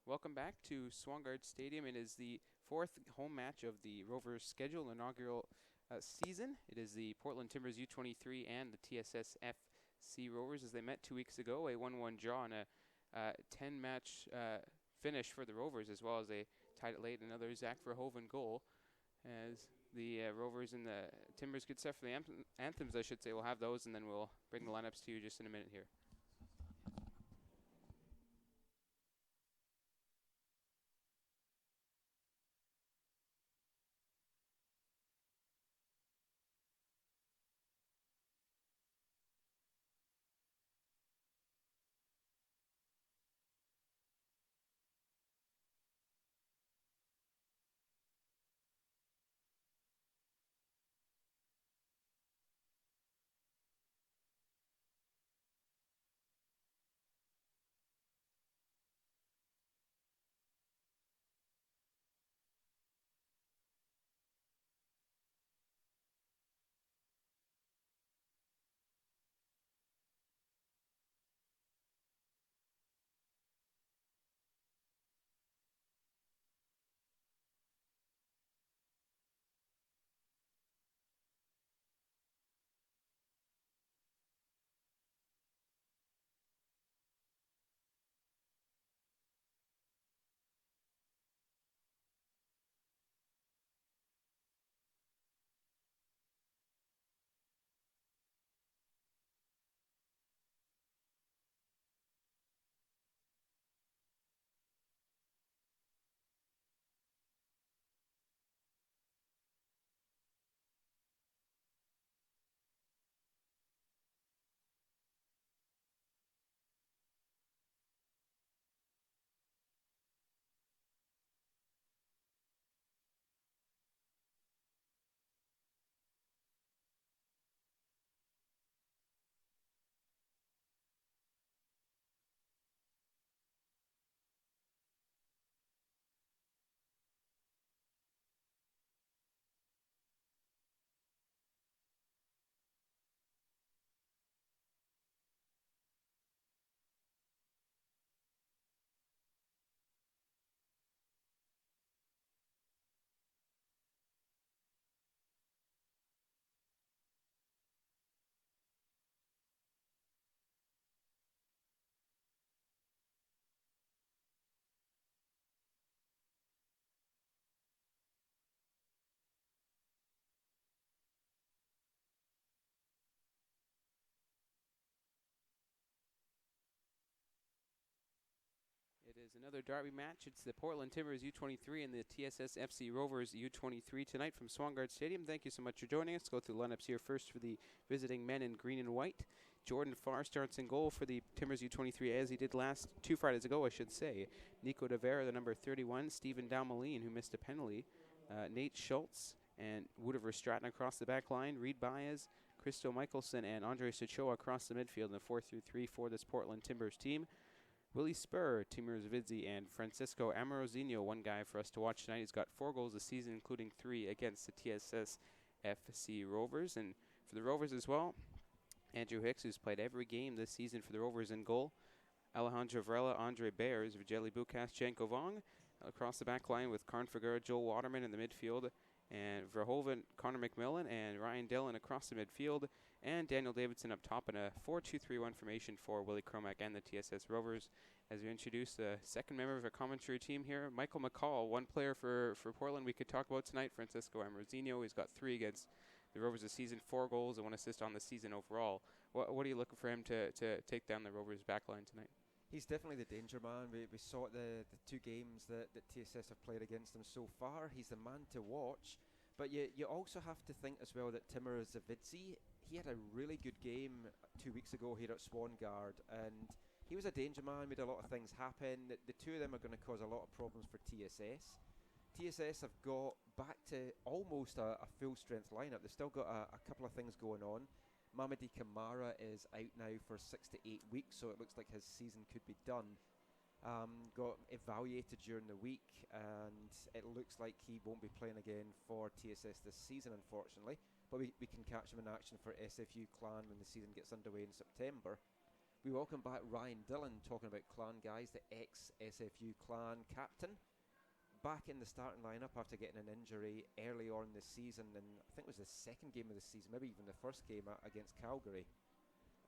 Welcome back to Swangard Stadium. It is the fourth home match of the Rovers' scheduled inaugural season. It is the Portland Timbers U23 and the TSS FC Rovers as they met 2 weeks ago, a 1-1 draw and a 10-match finish for the Rovers, as well as they tied it late. Another Zach Verhoeven goal as the Rovers and the Timbers get set for the anthems, I should say. We'll have those, and then we'll bring the lineups to you just in a minute here. It is another derby match. It's the Portland Timbers U23 and the TSS FC Rovers U23 tonight from Swangard Stadium. Thank you so much for joining us. Let's go through the lineups here first for the visiting men in green and white. Jordan Farr starts in goal for the Timbers U23 as he did last 2 Fridays ago, I should say. Nico De Vera, the number 31. Stephen Dalmaline, who missed a penalty. Nate Schultz and Woodiver Stratton across the back line. Reed Baez, Christo Michelson, and Andre Sochoa across the midfield in the 4-3-3 for this Portland Timbers team. Willie Spur, Timur Zavidzi, and Francisco Amorozinho, one guy for us to watch tonight. He's got 4 goals this season, including 3 against the TSS FC Rovers. And for the Rovers as well, Andrew Hicks, who's played every game this season for the Rovers in goal. Alejandro Varela, Andre Bears, Vijeli Bukas, Janko Vong. Across the back line with Karn Figueroa, Joel Waterman in the midfield. And Verhoeven, Connor McMillan, and Ryan Dillon across the midfield, and Daniel Davidson up top in a 4-2-3-1 formation for Willie Cromack and the TSS Rovers. As we introduce the second member of our commentary team here, Michael McCall, one player for Portland we could talk about tonight, Francisco Amorozinho. He's got 3 against the Rovers this season, 4 goals and 1 assist on the season overall. What are you looking for him to take down the Rovers backline tonight? He's definitely the danger man. We saw it the 2 games that TSS have played against him so far. He's the man to watch. But you also have to think as well that Timur Zavidzi, he had a really good game 2 weeks ago here at Swangard, and he was a danger man, made a lot of things happen. The 2 of them are going to cause a lot of problems for TSS. TSS have got back to almost a full-strength lineup. They've still got a couple of things going on. Mamadi Kamara is out now for 6 to 8 weeks, so it looks like his season could be done. Got evaluated during the week, and it looks like he won't be playing again for TSS this season, unfortunately. But we can catch him in action for SFU Clan when the season gets underway in September. We welcome back Ryan Dillon, talking about Clan guys, the ex-SFU Clan captain. Back in the starting lineup after getting an injury early on this season, and I think it was the second game of the season, maybe even the first game against Calgary.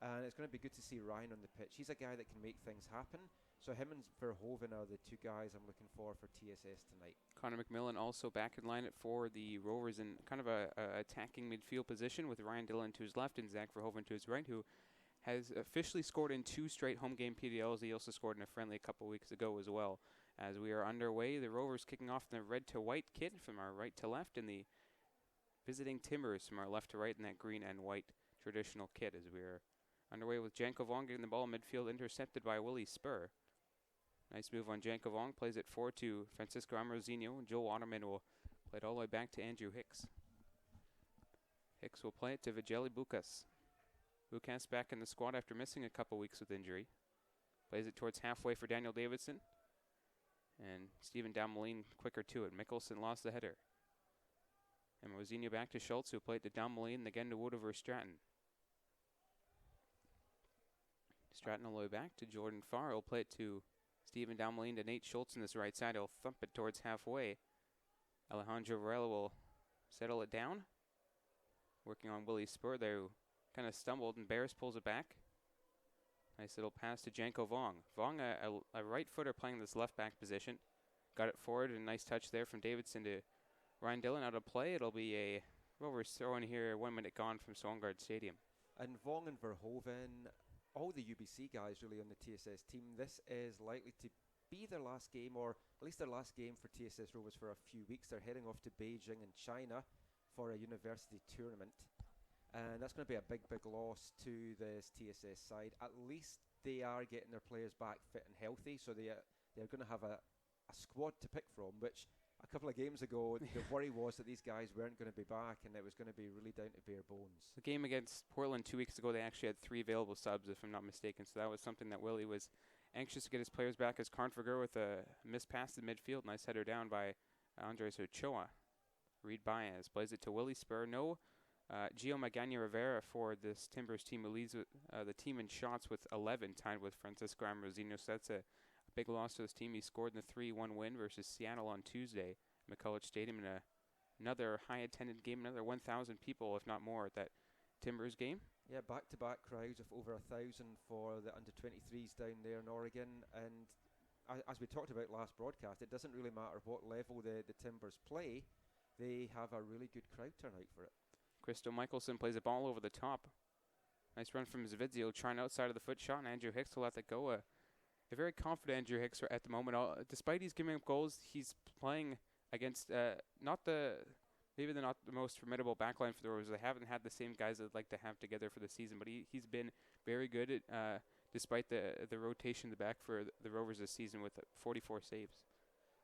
And it's going to be good to see Ryan on the pitch. He's a guy that can make things happen. So him and Verhoeven are the two guys I'm looking for TSS tonight. Connor McMillan also back in line for the Rovers in kind of a attacking midfield position, with Ryan Dillon to his left and Zach Verhoeven to his right, who has officially scored in 2 straight home game PDLs. He also scored in a friendly a couple weeks ago as well. As we are underway, the Rovers kicking off in the red to white kit from our right to left, and the visiting Timbers from our left to right in that green and white traditional kit, as we are underway with Janko Vong getting the ball in midfield, intercepted by Willie Spur. Nice move on Janko Vong, plays it forward to Francisco Amorozinho, and Joel Waterman will play it all the way back to Andrew Hicks. Hicks will play it to Vijeli Bukas. Bukas back in the squad after missing a couple weeks with injury. Plays it towards halfway for Daniel Davidson. And Stephen Dalmalin quicker to it. Mickelson lost the header. And Rosinho back to Schultz, who played to Dalmalin, and again to Wood over Stratton. Stratton all the way back to Jordan Farr. He'll play it to Stephen Dalmalin to Nate Schultz on this right side. He'll thump it towards halfway. Alejandro Varela will settle it down. Working on Willie Spur there, who kind of stumbled, and Barris pulls it back. Nice little pass to Janko Vong. Vong, a right footer playing this left back position. Got it forward, and a nice touch there from Davidson to Ryan Dillon out of play. It'll be a Rovers throw in here, 1 minute gone from Swangard Stadium. And Vong and Verhoeven, all the UBC guys really on the TSS team, this is likely to be their last game, or at least their last game for TSS Rovers for a few weeks. They're heading off to Beijing in China for a university tournament. And that's going to be a big, big loss to this TSS side. At least they are getting their players back fit and healthy, so they're going to have a squad to pick from, which a couple of games ago, the worry was that these guys weren't going to be back, and it was going to be really down to bare bones. The game against Portland 2 weeks ago, they actually had 3 available subs, if I'm not mistaken, so that was something that Willie was anxious to get his players back, as Karnfeger with a missed pass in midfield. Nice header down by Andres Ochoa. Reed Baez plays it to Willie Spur. No Gio Magana Rivera for this Timbers team, who leads the team in shots with 11, tied with Francisco Amorozinho. So that's a big loss to this team. He scored in the 3-1 win versus Seattle on Tuesday at McCulloch Stadium in another high-attended game, another 1,000 people, if not more, at that Timbers game. Yeah, back-to-back crowds of over 1,000 for the under-23s down there in Oregon. And as we talked about last broadcast, it doesn't really matter what level the Timbers play. They have a really good crowd turnout for it. Christo Michelson plays a ball over the top. Nice run from Zvidzio, trying outside of the foot shot, and Andrew Hicks will let that go. A very confident Andrew Hicks at the moment. Despite he's giving up goals, he's playing against not the most formidable backline for the Rovers. They haven't had the same guys they'd like to have together for the season, but he's been very good at, despite the rotation in the back for the Rovers this season, with 44 saves.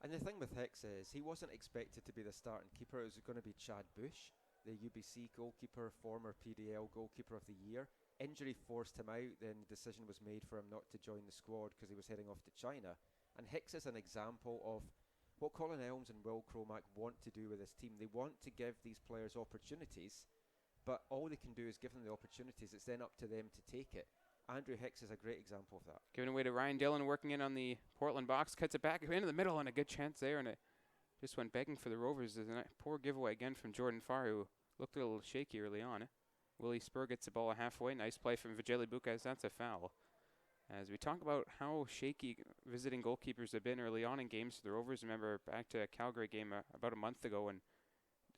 And the thing with Hicks is he wasn't expected to be the starting keeper. It was going to be Chad Bush, the UBC goalkeeper, former PDL goalkeeper of the year. Injury forced him out, then the decision was made for him not to join the squad because he was heading off to China. And Hicks is an example of what Colin Elms and Will Cromack want to do with this team. They want to give these players opportunities, but all they can do is give them the opportunities. It's then up to them to take it. Andrew Hicks is a great example of that. Giving away to Ryan Dillon, working in on the Portland box, cuts it back into the middle, and a good chance there, and it just went begging for the Rovers. There's a poor giveaway again from Jordan Farr, who looked a little shaky early on. Willie Spur gets the ball halfway. Nice play from Vijeli Bukas. That's a foul. As we talk about how shaky visiting goalkeepers have been early on in games for the Rovers, remember back to a Calgary game about a month ago when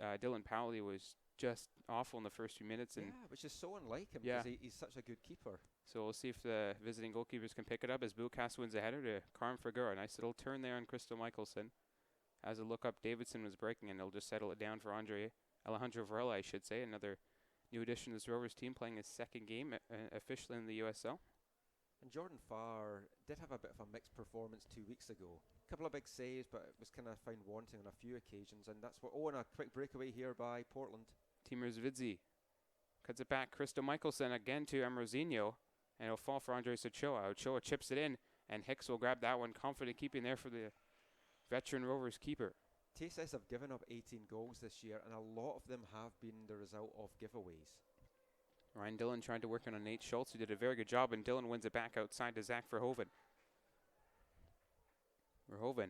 Dylan Powley was just awful in the first few minutes. And which is so unlike him because he's such a good keeper. So we'll see if the visiting goalkeepers can pick it up as Bukas wins a header to Karnfeger. Nice little turn there on Christo Michelson. As a look up, Davidson was breaking, and they'll just settle it down for Alejandro Varela, I should say. Another new addition to this Rovers team, playing his second game officially in the USL. And Jordan Farr did have a bit of a mixed performance 2 weeks ago. A couple of big saves, but it was kind of found wanting on a few occasions. And that's what. Oh, and a quick breakaway here by Portland. Timur Zvidzi cuts it back. Christo Michelson again to Amorozinho, and it'll fall for Andres Ochoa. Ochoa chips it in, and Hicks will grab that one. Confident keeping there for the veteran Rovers keeper. TSS have given up 18 goals this year, and a lot of them have been the result of giveaways. Ryan Dillon tried to work on Nate Schultz, who did a very good job, and Dillon wins it back outside to Zach Verhoeven. Verhoeven.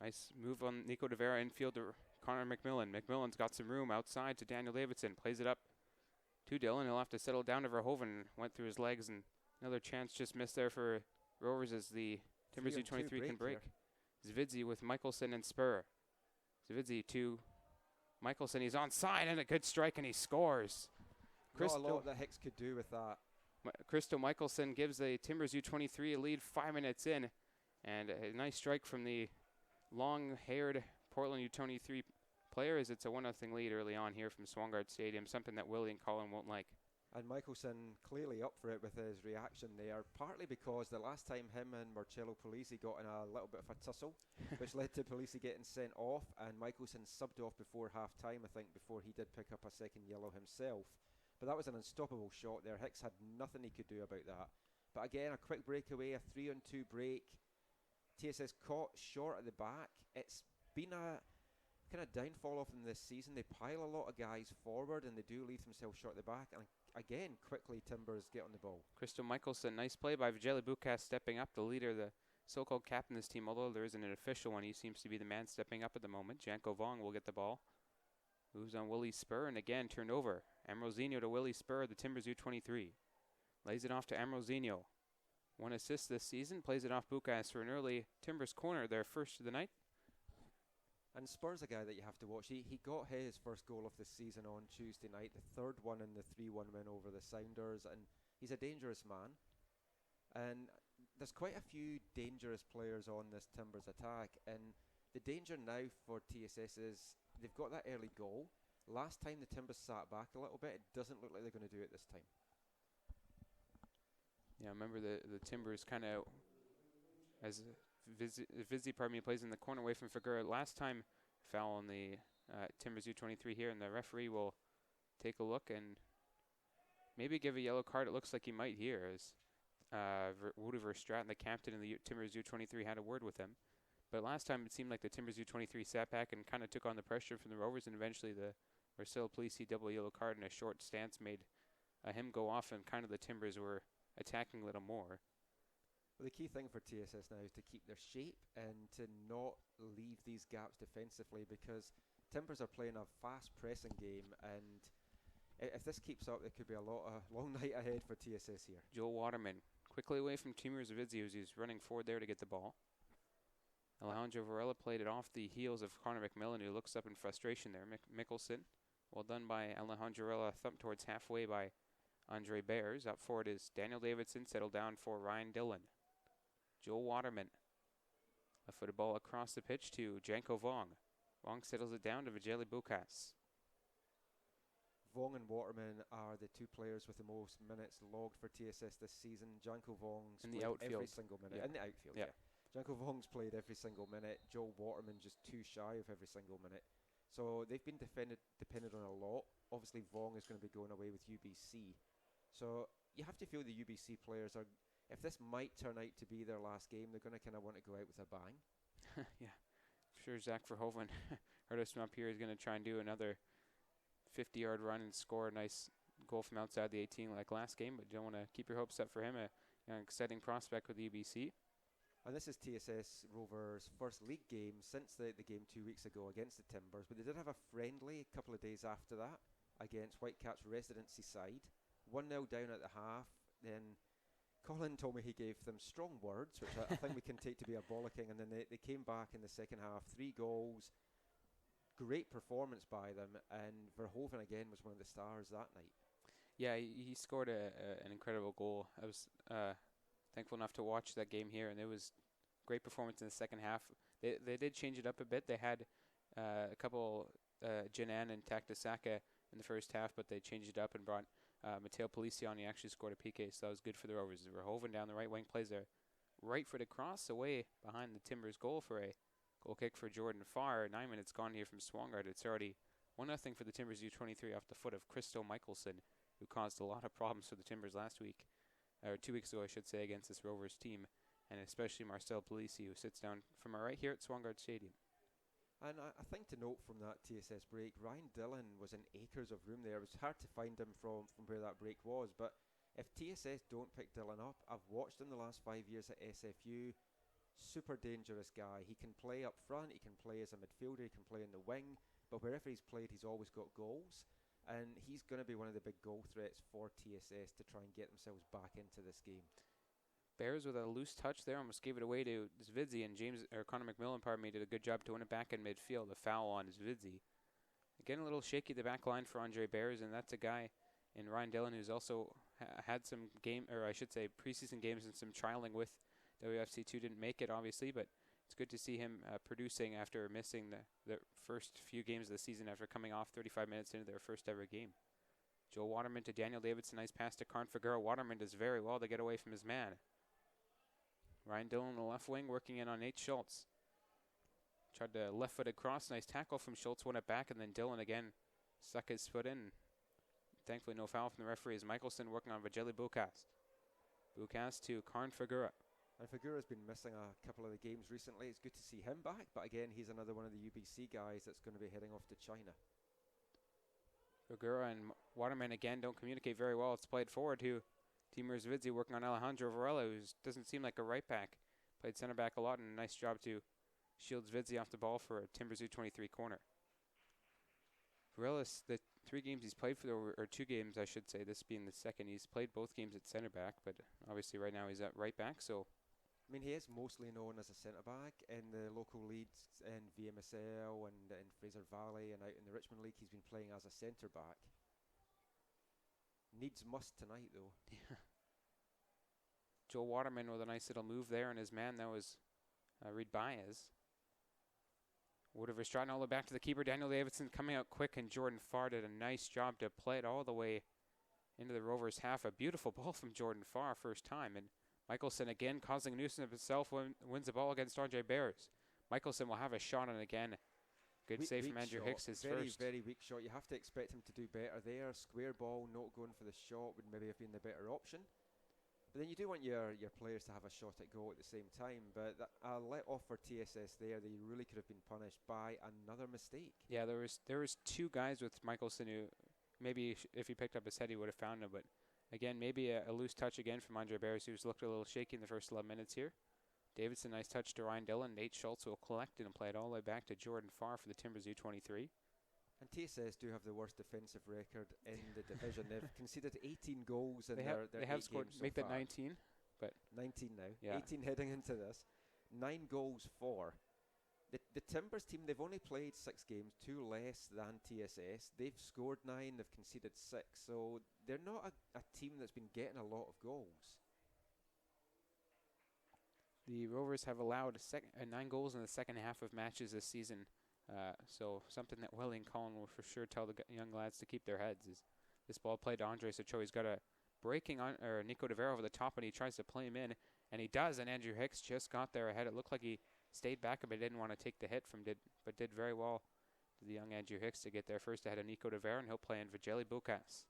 Nice move on Nico De Vera, infield to Connor McMillan. McMillan's got some room outside to Daniel Davidson. Plays it up to Dillon. He'll have to settle down to Verhoeven. Went through his legs, and another chance just missed there for Rovers as the Timbers U23 can break. Zvidzi with Michelson and Spur. Zvidzi to Michelson. He's onside, and a good strike, and he scores. Not a lot that Hicks could do with that. Christo Michelson gives the Timbers U23 a lead 5 minutes in, and a nice strike from the long-haired Portland U23 player as it's a 1-0 lead early on here from Swangard Stadium, something that Willie and Colin won't like. And Michelson clearly up for it with his reaction there, partly because the last time him and Marcello Polisi got in a little bit of a tussle, which led to Polisi getting sent off, and Michelson subbed off before half-time, I think, before he did pick up a second yellow himself. But that was an unstoppable shot there. Hicks had nothing he could do about that. But again, a quick breakaway, a 3-on-2 break. TSS caught short at the back. It's been a kind of downfall of them this season. They pile a lot of guys forward and they do leave themselves short at the back. And again, quickly Timbers get on the ball. Christo Michelson, nice play by Vijay Bukas stepping up, the leader, the so-called captain of this team. Although there isn't an official one, he seems to be the man stepping up at the moment. Janko Vong will get the ball. Moves on Willie Spur, and again turned over. Amrozinho to Willie Spur, the Timbers U23. Lays it off to Amrozinho. 1 assist this season. Plays it off Bukas for an early Timbers corner, their first of the night. And Spur's a guy that you have to watch. He got his first goal of the season on Tuesday night, the third one in the 3-1 win over the Sounders, and he's a dangerous man. And there's quite a few dangerous players on this Timbers attack, and the danger now for TSS is they've got that early goal. Last time the Timbers sat back a little bit, it doesn't look like they're going to do it this time. Yeah, remember the Timbers kind of, as Vizzi plays in the corner away from Figueroa. Last time foul on the Timbers U23 here, and the referee will take a look and maybe give a yellow card. It looks like he might here, as Woody Verstraeten, the captain of the Timbers U23, had a word with him. But last time it seemed like the Timbers U23 sat back and kind of took on the pressure from the Rovers, and eventually the Marcelo Polisi double yellow card and a short stance made him go off, and kind of the Timbers were attacking a little more. Well, the key thing for TSS now is to keep their shape and to not leave these gaps defensively, because Timbers are playing a fast pressing game, and if this keeps up, it could be a long night ahead for TSS here. Joel Waterman quickly away from Timur Zavidzi as he's running forward there to get the ball. Alejandro Varela played it off the heels of Connor McMillan, who looks up in frustration there. Mickelson, well done by Alejandro Varela, thumped towards halfway by Andre Bears. Up forward is Daniel Davidson, settled down for Ryan Dillon. Joel Waterman, left-footed ball across the pitch to Janko Vong. Vong settles it down to Vijay Bukas. Vong and Waterman are the two players with the most minutes logged for TSS this season. Janko Vong's in the played outfield. every single minute. Yeah. In the outfield, yeah. Janko Vong's played every single minute. Joel Waterman just too shy of every single minute. So they've been depended on a lot. Obviously, Vong is going to be going away with UBC. So you have to feel the UBC players are, if this might turn out to be their last game, they're going to kind of want to go out with a bang. Yeah. I'm sure Zach Verhoeven heard us from up here. He's going to try and do another 50-yard run and score a nice goal from outside the 18 like last game, but you don't want to keep your hopes up for him. An exciting prospect with the UBC. And this is TSS Rovers' first league game since the game 2 weeks ago against the Timbers, but they did have a friendly a couple of days after that against Whitecaps residency side. 1-0 down at the half. Then Colin told me he gave them strong words, which I think we can take to be a bollocking, and then they came back in the second half, 3 goals. Great performance by them, and Verhoeven again was one of the stars that night. Yeah, he scored an incredible goal. I was thankful enough to watch that game here, and it was great performance in the second half. They did change it up a bit. They had a couple Jinan and Taktasaka in the first half, but they changed it up and brought Matteo Polisi on. He actually scored a PK, so that was good for the Rovers. Verhoeven down the right wing plays a right-footed cross away behind the Timbers goal for a goal kick for Jordan Farr. 9 minutes gone here from Swangard. It's already 1-0 for the Timbers U23 off the foot of Christo Michelson, who caused a lot of problems for the Timbers last week, or 2 weeks ago, I should say, against this Rovers team, and especially Marcel Polisi, who sits down from our right here at Swangard Stadium. And I think to note from that TSS break, Ryan Dillon was in acres of room there. It was hard to find him from where that break was. But if TSS don't pick Dillon up, I've watched him the last 5 years at SFU. Super dangerous guy. He can play up front, he can play as a midfielder, he can play in the wing. But wherever he's played, he's always got goals. And he's going to be one of the big goal threats for TSS to try and get themselves back into this game. Bears with a loose touch there, almost gave it away to Zvidzi, and Connor McMillan, did a good job to win it back in midfield. A foul on Zvidzi. Again, a little shaky the back line for Andre Bears, and that's a guy in Ryan Dillon who's also had some preseason games and some trialing with WFC2. Didn't make it, obviously, but it's good to see him producing after missing the first few games of the season after coming off 35 minutes into their first ever game. Joel Waterman to Daniel Davidson. Nice pass to Karn Figueroa. Waterman does very well to get away from his man. Ryan Dillon on the left wing working in on Nate Schultz. Tried to left-footed cross. Nice tackle from Schultz. Won it back, and then Dillon again stuck his foot in. Thankfully, no foul from the referee as Michelson working on Vageli Bukast. Bukast to Karn Figueroa. And Figueroa's been missing a couple of the games recently. It's good to see him back, but again, he's another one of the UBC guys that's going to be heading off to China. Figueroa and Waterman again don't communicate very well. It's played forward to Timur Zvidzi working on Alejandro Varela, who doesn't seem like a right back. Played center back a lot, and a nice job to shield Zvidzi off the ball for a Timbers U23 corner. Varela's, the 3 games he's played for, or 2 games I should say, this being the second, he's played both games at center back, but obviously right now he's at right back, so. I mean, he is mostly known as a centre back in the local leagues in VMSL and in Fraser Valley, and out in the Richmond League he's been playing as a centre back. Needs must tonight though. Yeah. Joel Waterman with a nice little move there, and his man, that was Reed Baez. Wood of Verstraeten all the way back to the keeper. Daniel Davidson coming out quick, and Jordan Farr did a nice job to play it all the way into the Rovers half. A beautiful ball from Jordan Farr first time, and Michelson again causing a nuisance of himself, wins the ball against RJ Bears. Michelson will have a shot on it again. Good save from Andrew Hicks, his first. Very weak shot. You have to expect him to do better there. Square ball, not going for the shot would maybe have been the better option. But then you do want your players to have a shot at goal at the same time. But a let off for TSS there, they really could have been punished by another mistake. Yeah, there was 2 guys with Michelson who maybe if he picked up his head he would have found him. But again, maybe a loose touch again from Andre Bears, who's looked a little shaky in the first 11 minutes here. Davidson, nice touch to Ryan Dillon. Nate Schultz will collect it and play it all the way back to Jordan Farr for the Timbers U23. And TSS do have the worst defensive record in the division. They've conceded 18 goals in they have scored, make that 19, but 19 now. Yeah. 18 heading into this. 9 goals for. The Timbers team, they've only played 6 games, 2 less than TSS. They've scored 9, they've conceded 6. So they're not a team that's been getting a lot of goals. The Rovers have allowed 9 goals in the second half of matches this season. So something that Willie and Colin will for sure tell the young lads to keep their heads is this ball played to Andre Socho. He's got a breaking on Nico De Vera over the top, and he tries to play him in, and he does. And Andrew Hicks just got there ahead. It looked like he stayed back a bit, didn't want to take the hit but did very well to the young Andrew Hicks to get there first ahead of Nico De Vera, and he'll play in Vageli Bukas.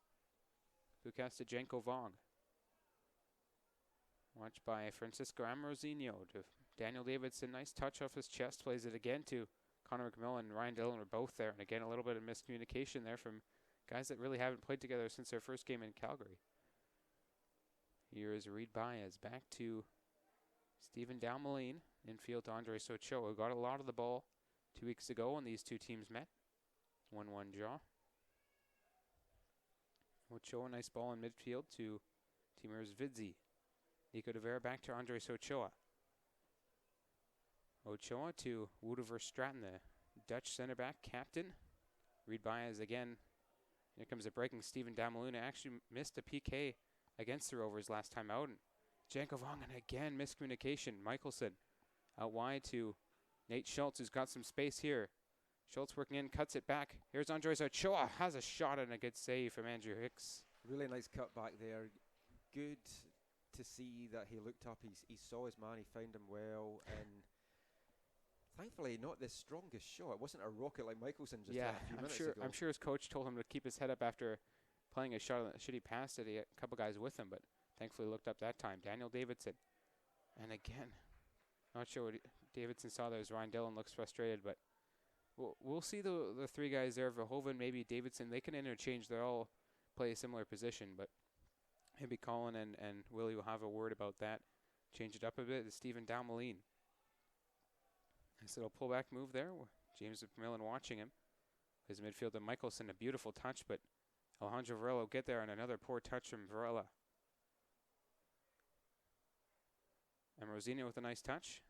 Bukas to Jenko Vong. Watched by Francisco Amorosinho to Daniel Davidson. Nice touch off his chest. Plays it again to Connor McMillan and Ryan Dillon were both there. And again, a little bit of miscommunication there from guys that really haven't played together since their first game in Calgary. Here is Reed Baez back to Stephen Dalmaline. Infield to Andre Socho, who got a lot of the ball 2 weeks ago when these 2 teams met. 1-1 draw. Ochoa, nice ball in midfield to Timur Zvidzi. Nico De Vera back to Andre Sochoa. Ochoa to Wood of Verstraeten, the Dutch center back captain. Reed Baez again. Here comes a breaking Stephen Damaluna. Actually missed a PK against the Rovers last time out. And Janko Vong, and again miscommunication. Michelson out wide to Nate Schultz, who's got some space here. Schultz working in, cuts it back. Here's Andres Ochoa, has a shot and a good save from Andrew Hicks. Really nice cut back there. Good to see that he looked up. He saw his man, he found him well, and thankfully not the strongest shot. It wasn't a rocket like Michelson just had a few minutes ago. I'm sure his coach told him to keep his head up after playing a shot. Should he pass it, he had a couple guys with him, but thankfully looked up that time. Daniel Davidson, and again, not sure what Davidson saw there as Ryan Dillon looks frustrated, but we'll see the three guys there. Verhoeven, maybe Davidson. They can interchange. They all play a similar position, but maybe Colin and Willie will have a word about that. Change it up a bit. It's Stephen Dalmaline. Nice little pullback move there. James McMillan watching him. His midfield to Michelson, a beautiful touch, but Alejandro Varela will get there, and another poor touch from Varela. And Rosinha with a nice touch.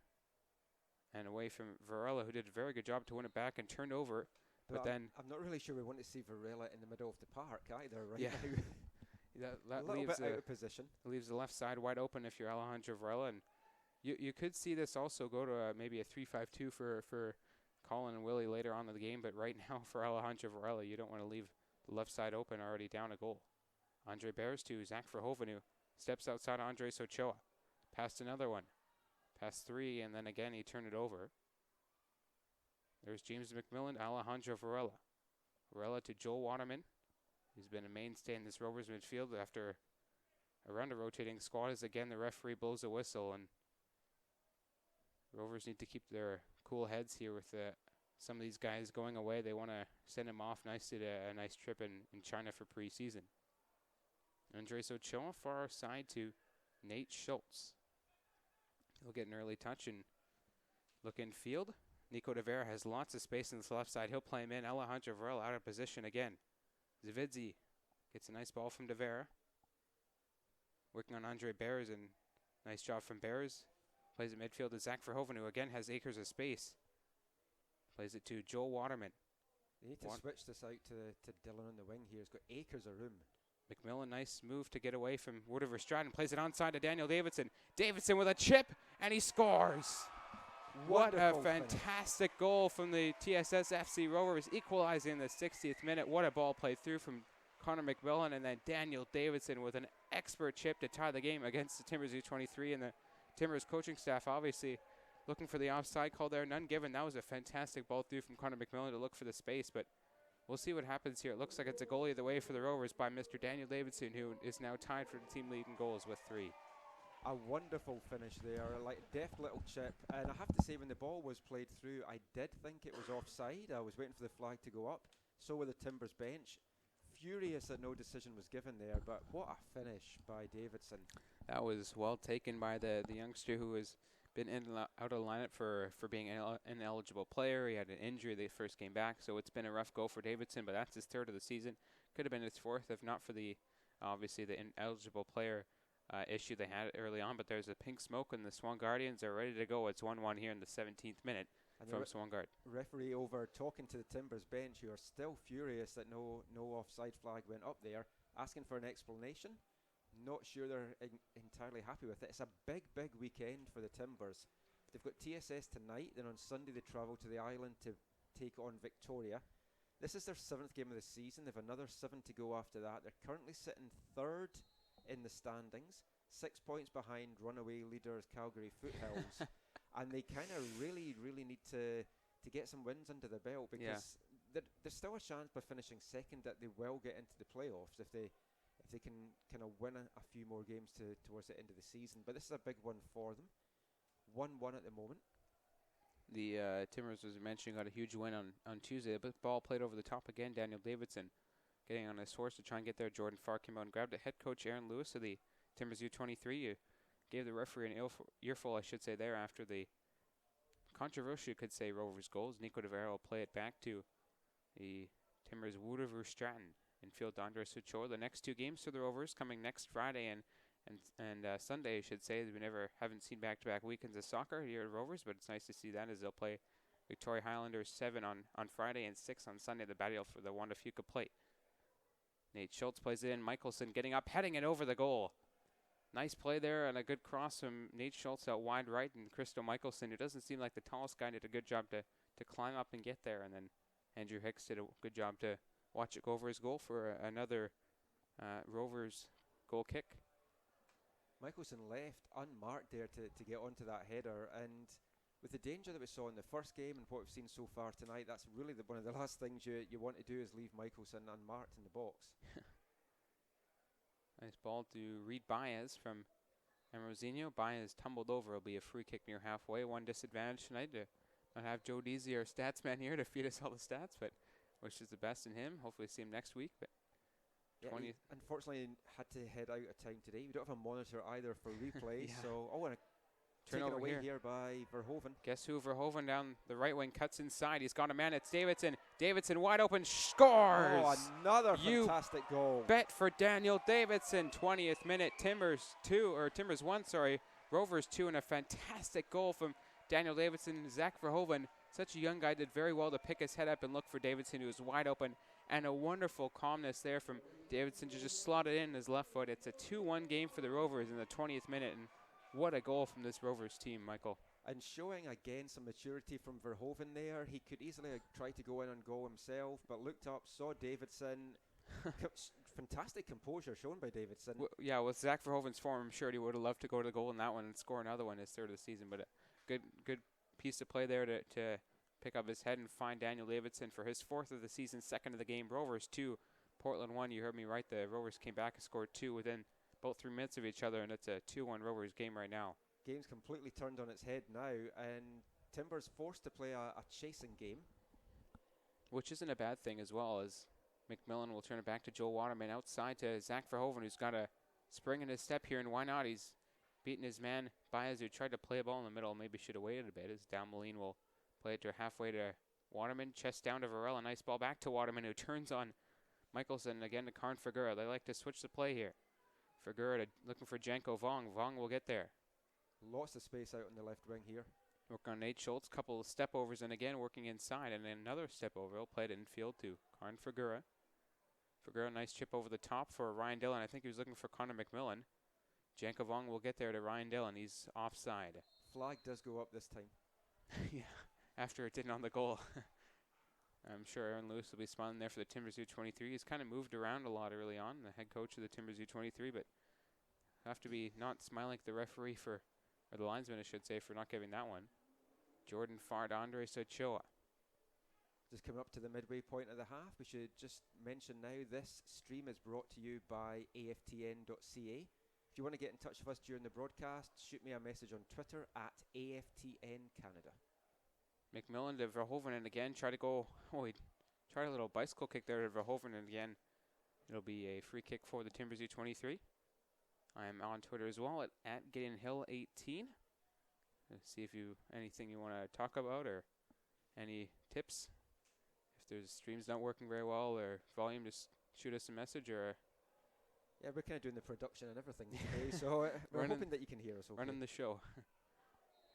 And away from Varela, who did a very good job to win it back and turned over. But then I'm not really sure we want to see Varela in the middle of the park either right yeah. now. that a little leaves bit out of position. Leaves the left side wide open if you're Alejandro Varela. And you could see this also go to maybe a 3-5-2 for Colin and Willie later on in the game. But right now for Alejandro Varela, you don't want to leave the left side open, already down a goal. Andre Bears to Zach Verhoeven, who steps outside Andres Ochoa. Passed another one. Past three, and then again he turned it over. There's James McMillan, Alejandro Varela. Varela to Joel Waterman, who's been a mainstay in this Rovers midfield after a round of rotating squad. As again the referee blows a whistle, and Rovers need to keep their cool heads here with some of these guys going away. They want to send them off nicely to a nice trip in China for preseason. Andres Ochoa far side to Nate Schultz. He'll get an early touch and look in field. Nico De Vera has lots of space on this left side. He'll play him in. Alejandro Varela out of position again. Zavidzi gets a nice ball from De Vera. Working on Andre Bears, and nice job from Bears. Plays it midfield to Zach Verhoeven, who again has acres of space. Plays it to Joel Waterman. They need to switch this out to Dylan on the wing here. He's got acres of room. McMillan, nice move to get away from Wood Stratton. Plays it onside to Daniel Davidson. Davidson with a chip, and he scores. What a fantastic goal from the TSS FC Rovers, equalizing in the 60th minute. What a ball played through from Connor McMillan, and then Daniel Davidson with an expert chip to tie the game against the Timbers U23. And the Timbers coaching staff obviously looking for the offside call there. None given. That was a fantastic ball through from Connor McMillan to look for the space, but we'll see what happens here. It looks like it's a goalie of the way for the Rovers by Mr. Daniel Davidson, who is now tied for the team lead in goals with 3. A wonderful finish there, like deft little chip. And I have to say, when the ball was played through, I did think it was offside. I was waiting for the flag to go up. So were the Timbers bench. Furious that no decision was given there, but what a finish by Davidson. That was well taken by the youngster who has been in and out of the lineup for being an ineligible player. He had an injury the first game back, so it's been a rough go for Davidson, but that's his 3rd of the season. Could have been his 4th if not for the obviously the ineligible player issue they had early on. But there's a pink smoke, and the Swangardians are ready to go. It's 1-1 here in the 17th minute from Swangard. Referee over talking to the Timbers bench, who are still furious that no offside flag went up there, asking for an explanation. Not sure they're entirely happy with it. It's a big weekend for the Timbers. They've got TSS tonight, then on Sunday they travel to the island to take on Victoria. This is their 7th game of the season. They've another 7 to go after that. They're currently sitting 3rd in the standings, 6 points behind runaway leaders Calgary Foothills. And they kind of really need to get some wins under their belt, because there's still a chance by finishing 2nd that they will get into the playoffs if they can kind of win a few more games towards the end of the season. But this is a big one for them. 1-1 at the moment. The Timbers, as I mentioned, got a huge win on Tuesday. The ball played over the top again. Daniel Davidson getting on his horse to try and get there. Jordan Farr came out and grabbed it. Head coach Aaron Lewis of the Timbers U23 gave the referee an earful, I should say, there after the controversial, you could say, Rovers goals. Nico De Vera will play it back to the Timbers Wood Stratton. Infield to Andres Ochoa. The next 2 games for the Rovers coming next Friday and Sunday, I should say. We haven't seen back-to-back weekends of soccer here at Rovers, but it's nice to see that as they'll play Victoria Highlanders 7 on Friday and 6 on Sunday, the battle for the Wanda Fuca plate. Nate Schultz plays it in. Michelson getting up, heading it over the goal. Nice play there and a good cross from Nate Schultz out wide right, and Christo Michelson, who doesn't seem like the tallest guy, did a good job to climb up and get there, and then Andrew Hicks did a good job to watch it go over his goal for another Rovers goal kick. Michelson left unmarked there to get onto that header, and with the danger that we saw in the first game and what we've seen so far tonight, that's really one of the last things you want to do, is leave Michelson unmarked in the box. Nice ball to Reed Baez from Amorosinho. Baez tumbled over. It'll be a free kick near halfway. One disadvantage tonight to I have Joe Deasy, our stats man here, to feed us all the stats, but wishes the best in him. Hopefully see him next week. But Yeah, he unfortunately had to head out of town today. We don't have a monitor either for replay, Yeah. so I want to Turn take it over away here by Verhoeven. Guess who? Verhoeven down the right wing, cuts inside. He's got a man. It's Davidson. Davidson wide open, scores! Oh, another You fantastic goal. Bet for Daniel Davidson. 20th minute. Timbers 1, sorry. Rovers 2, and a fantastic goal from Daniel Davidson. Zach Verhoeven, such a young guy, did very well to pick his head up and look for Davidson, who was wide open. And a wonderful calmness there from Davidson to just slot it in his left foot. It's a 2-1 game for the Rovers in the 20th minute. And what a goal from this Rovers team, Michael. And showing again some maturity from Verhoeven there. He could easily have tried to go in and goal himself, but looked up, saw Davidson. Fantastic composure shown by Davidson. Yeah, with Zach Verhoeven's form, I'm sure he would have loved to go to the goal in that one and score another one his third of the season. But a good piece of play there to pick up his head and find Daniel Davidson for his 4th of the season, 2nd of the game. Rovers 2, Portland 1. You heard me right. The Rovers came back and scored 2 within about 3 minutes of each other, and it's a 2-1 Rovers game right now. Game's completely turned on its head now, and Timbers forced to play a chasing game. Which isn't a bad thing as well, as McMillan will turn it back to Joel Waterman outside to Zach Verhoeven, who's got a spring in his step here, and why not? He's beaten his man Baez, who tried to play a ball in the middle, maybe should have waited a bit, as Dalmalene will play it to halfway to Waterman, chest down to Varela, a nice ball back to Waterman, who turns on Michelson, again to Karn Figueroa. They like to switch the play here. Figueroa looking for Janko Vong. Vong will get there. Lots of space out on the left wing here. Work on Nate Schultz, couple of step overs, and again working inside, and then another step over. He'll play it infield to Karn Figueroa. Figueroa, nice chip over the top for Ryan Dillon. I think he was looking for Connor McMillan. Janko Vong will get there to Ryan Dillon. He's offside. Flag does go up this time. Yeah, after it didn't on the goal. I'm sure Aaron Lewis will be smiling there for the Timbers U23. He's kind of moved around a lot early on, the head coach of the Timbers U23, but have to be not smiling at the referee for, or the linesman I should say, for not giving that one. Jordan Fard, Andres Ochoa. Just coming up to the midway point of the half, we should just mention now this stream is brought to you by aftn.ca. If you want to get in touch with us during the broadcast, shoot me a message on Twitter at AFTN Canada. McMillan to Verhoeven, and again try to go, he tried a little bicycle kick there to Verhoeven, and again it'll be a free kick for the Timbers U23. I am on Twitter as well at Gideon Hill 18. Let's see if anything you want to talk about or any tips. If there's streams not working very well or volume, just shoot us a message or. Yeah, we're kind of doing the production and everything today, so we're hoping that you can hear us okay. Running the show.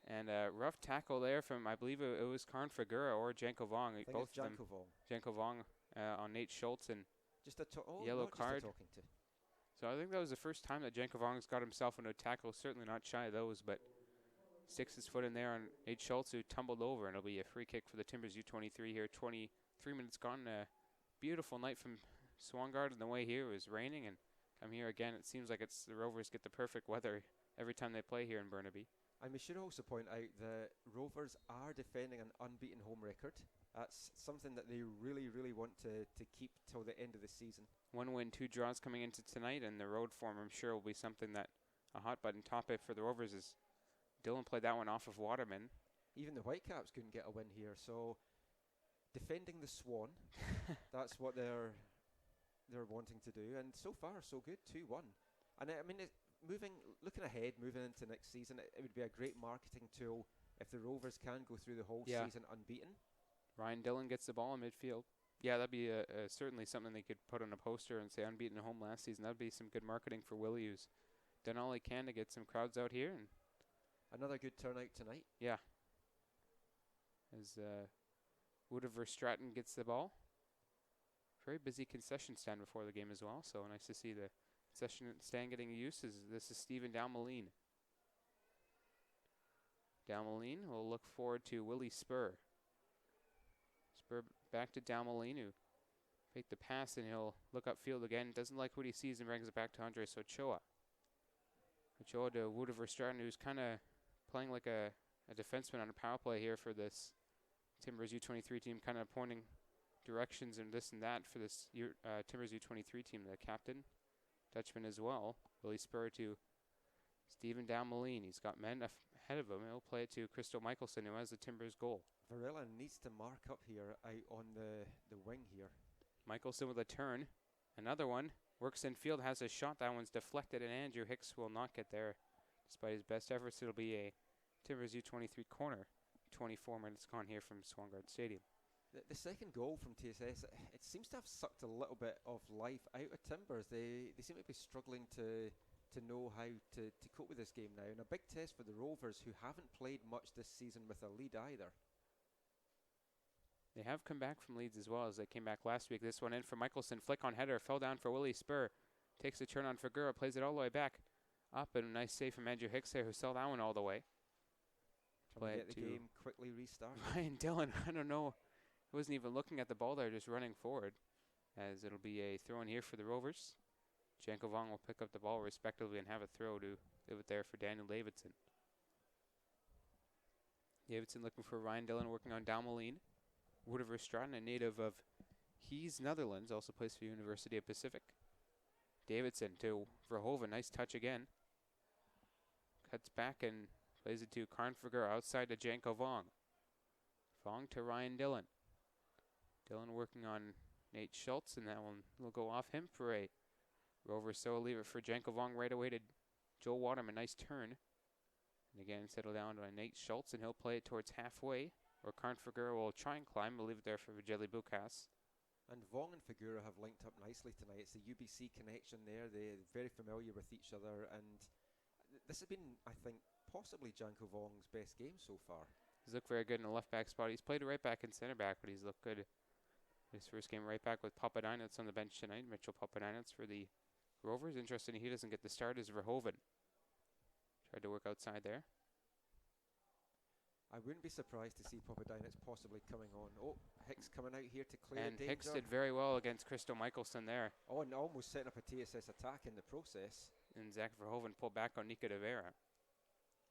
And a rough tackle there from, I believe it was Karn Figueroa or Janko Vong. I think both it's Janko Vong. Janko Vong on Nate Schultz, and just a yellow card. Just a talking to. So I think that was the first time that Janko Vong's got himself into a tackle. Certainly not shy of those, but sticks his foot in there on Nate Schultz, who tumbled over, and it'll be a free kick for the Timbers U23 here. 23 minutes gone. A beautiful night from Swangard, and the way here it was raining, and come here again. It seems like it's the Rovers get the perfect weather every time they play here in Burnaby. And we should also point out that Rovers are defending an unbeaten home record. That's something that they really, really want to keep till the end of the season. 1 win, 2 draws coming into tonight, and the road form, I'm sure, will be something that a hot button topic for the Rovers is. Dylan played that one off of Waterman. Even the Whitecaps couldn't get a win here, so defending the Swan, that's what they're wanting to do. And so far, so good, 2-1. And I mean, looking ahead, moving into next season, it would be a great marketing tool if the Rovers can go through the whole season unbeaten. Ryan Dillon gets the ball in midfield. Yeah, that'd be certainly something they could put on a poster and say unbeaten at home last season. That'd be some good marketing for Willie, who's done all he can to get some crowds out here. And another good turnout tonight. Yeah. As Woodiver Stratton gets the ball. Very busy concession stand before the game as well, so nice to see the concession stand getting used. This is Stephen Dalmalene. Dalmalene will look forward to Willie Spur. Spur back to Dalmalene, who make the pass, and he'll look upfield again. Doesn't like what he sees and brings it back to Andres Ochoa. Ochoa to Woodiver Stratton, who's kind of playing like a defenseman on a power play here for this Timbers U23 team, kind of pointing directions and this and that for this Timbers U23 team. The captain, Dutchman as well. Willie Spur to Stephen Dalmalene. He's got men ahead of him. He'll play it to Christo Michelson, who has the Timbers goal. Varela needs to mark up here out on the wing here. Michelson with a turn. Another one. Works in field, has a shot. That one's deflected, and Andrew Hicks will not get there. Despite his best efforts, it'll be a Timbers U23 corner. 24 minutes gone here from Swangard Stadium. The second goal from TSS, it seems to have sucked a little bit of life out of Timbers. They seem to be struggling to know how to cope with this game now. And a big test for the Rovers, who haven't played much this season with a lead either. They have come back from leads as well as they came back last week. This one in for Michelson. Flick on header. Fell down for Willie Spur. Takes a turn on Figura. Plays it all the way back. Up, and a nice save from Andrew Hicks there, who saw that one all the way. Play get the game quickly restart. Ryan Dillon, I don't know. He wasn't even looking at the ball there, just running forward. As it'll be a throw in here for the Rovers. Janko Vong will pick up the ball respectively and have a throw to leave it there for Daniel Davidson. Davidson looking for Ryan Dillon, working on Dalmalene. Wood of Verstraeten, a native of Hees, Netherlands, also plays for University of Pacific. Davidson to Verhoeven, nice touch again. Cuts back and plays it to Karnfriger outside to Janko Vong. Vong to Ryan Dillon. Dillon working on Nate Schultz, and that one will go off him for a Rover, so leave it for Janko Vong right away to Joel Waterman. Nice turn. And again, settle down to Nate Schultz, and he'll play it towards halfway. Or Karnfriger will try and climb. We'll leave it there for Vijeli Bukas. And Vong and Figura have linked up nicely tonight. It's the UBC connection there. They're very familiar with each other. And this has been, I think, possibly Janko Vong's best game so far. He's looked very good in the left back spot. He's played right back and center back, but he's looked good. His first game right back with Papadinets on the bench tonight. Mitchell Papadinets for the Rovers. Interesting he doesn't get the start as Verhoeven. Tried to work outside there. I wouldn't be surprised to see Papadinets possibly coming on. Oh, Hicks coming out here to clear and danger. Hicks did very well against Christo Michelson there. Oh, and almost setting up a TSS attack in the process. And Zach Verhoeven pulled back on Nika de Vera.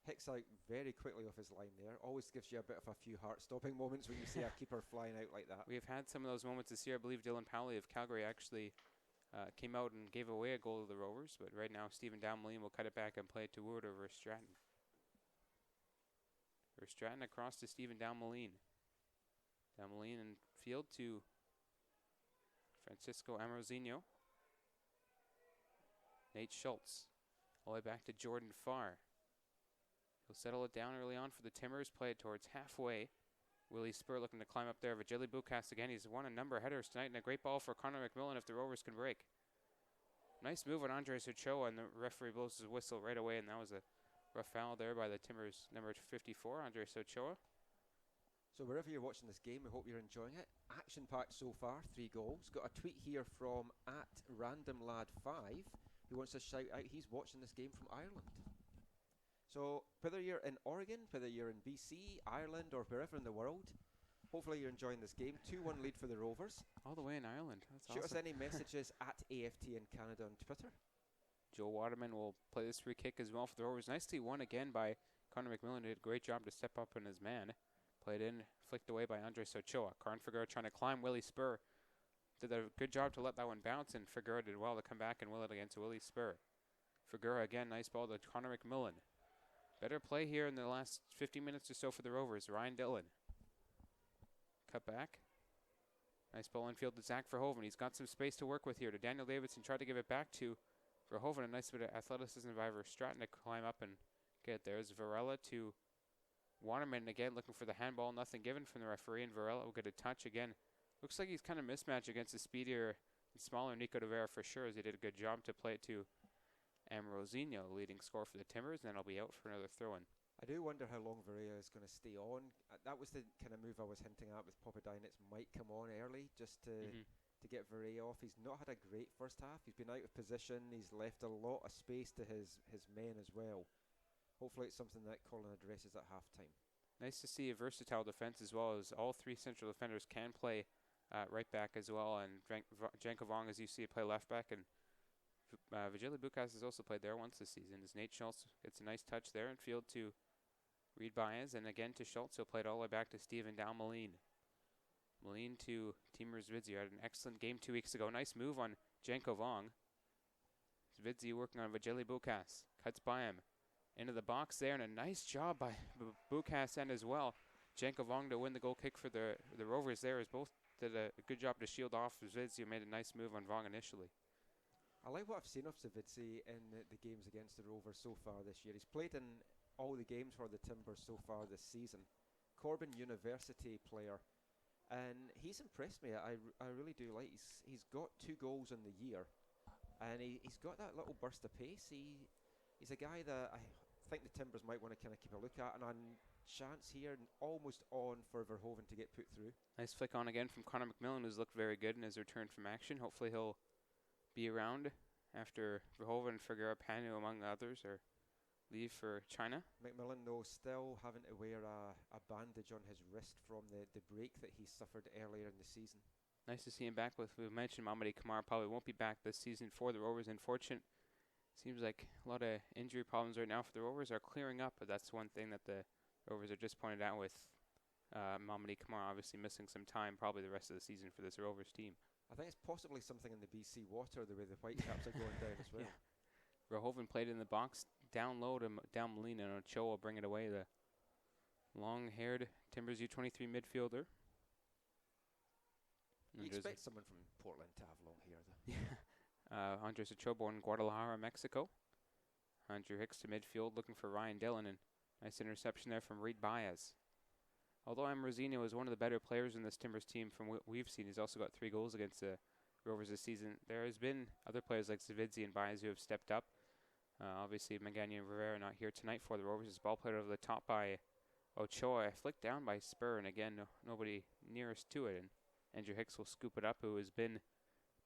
Hicks out very quickly off his line there. Always gives you a bit of a few heart-stopping moments when you see a keeper flying out like that. We have had some of those moments this year. I believe Dylan Powley of Calgary actually came out and gave away a goal to the Rovers. But right now, Stephen Dalmalene will cut it back and play it to Wood over Stratton. Verstraeten across to Stephen Dalmalene. Dalmalene in field to Francisco Amorozinho. Nate Schultz. All the way back to Jordan Farr. He'll settle it down early on for the Timbers. Play it towards halfway. Willie Spur looking to climb up there. Vijeli Bukas again. He's won a number of headers tonight. And a great ball for Connor McMillan if the Rovers can break. Nice move on Andres Ochoa. And the referee blows his whistle right away. And that was a rough foul there by the Timbers number 54, Andres Ochoa. So wherever you're watching this game, we hope you're enjoying it. Action-packed so far, 3 goals. Got a tweet here from @randomlad5 who wants to shout out he's watching this game from Ireland. So whether you're in Oregon, whether you're in BC, Ireland, or wherever in the world, hopefully you're enjoying this game. 2-1 lead for the Rovers. All the way in Ireland. That's Shoot awesome. us any messages @AFT in Canada on Twitter. Joe Waterman will play this free kick as well for the Rovers. Nicely won again by Connor McMillan. Did a great job to step up in his man. Played in, flicked away by Andres Ochoa. Karnfriger trying to climb Willie Spur. Did a good job to let that one bounce, and Figura did well to come back and will it against Willie Spur. Figura again, nice ball to Connor McMillan. Better play here in the last 15 minutes or so for the Rovers. Ryan Dillon. Cut back. Nice ball infield to Zach Verhoeven. He's got some space to work with here. To Daniel Davidson, tried to give it back to Verhoeven. A nice bit of athleticism by Verstraeten to climb up and get it there. There's Varela to Waterman again, looking for the handball. Nothing given from the referee, and Varela will get a touch again. Looks like he's kind of mismatched against the speedier and smaller Nico de Vera for sure, as he did a good job to play it to Amorozinho, leading scorer for the Timbers, and then he'll be out for another throw-in. I do wonder how long Varela is going to stay on. That was the kind of move I was hinting at with Papadinets. Might come on early just to get Varela off. He's not had a great first half. He's been out of position. He's left a lot of space to his men as well. Hopefully it's something that Colin addresses at halftime. Nice to see a versatile defense as well, as all 3 central defenders can play right back as well. And Janko Vong, as you see, play left back. And Vijeli Bukas has also played there once this season. As Nate Schultz gets a nice touch there in field to Reed Baez. And again to Schultz, who played all the way back to Stephen Dalmalene. Malene to Timur Zvidzi. Had an excellent game 2 weeks ago. Nice move on Janko Vong. Zvidzi working on Vijeli Bukas. Cuts by him. Into the box there, and a nice job by Bukas end as well. Janko Vong to win the goal kick for the Rovers there, as both did a good job to shield off Zvidzi, who made a nice move on Vong initially. I like what I've seen of Zvidzi in the games against the Rovers so far this year. He's played in all the games for the Timbers so far this season. Corban University player, and he's impressed me. I really do like. He's got 2 goals in the year, and he's got that little burst of pace. He's a guy that I think the Timbers might want to kind of keep a look at, and on chance here, almost on for Verhoeven to get put through. Nice flick on again from Connor McMillan, who's looked very good in his return from action. Hopefully he'll be around after Verhoeven and Figueroa Panu, among others, or leave for China. McMillan, though, still having to wear a bandage on his wrist from the break that he suffered earlier in the season. Nice to see him back. We mentioned Mamadi Kamara probably won't be back this season for the Rovers. Unfortunate. Seems like a lot of injury problems right now for the Rovers are clearing up, but that's one thing that the Rovers are just pointed out with Mamadi Kamara obviously missing some time, probably the rest of the season for this Rovers team. I think it's possibly something in the BC water, the way the Whitecaps are going down as well. Yeah. Verhoeven played in the box, down low to Molina, and Ochoa will bring it away, the long-haired Timbers U23 midfielder. You expect someone from Portland to have long hair, though. Yeah. Andres Ochoa, born in Guadalajara, Mexico. Andrew Hicks to midfield, looking for Ryan Dillon, and nice interception there from Reed Baez. Although Ambrosino is one of the better players in this Timbers team from what we've seen, he's also got 3 goals against the Rovers this season. There has been other players like Zvidzi and Baez who have stepped up. Obviously, Magana and Rivera not here tonight for the Rovers. His ball played over the top by Ochoa, flicked down by Spur, and again, nobody nearest to it. And Andrew Hicks will scoop it up, who has been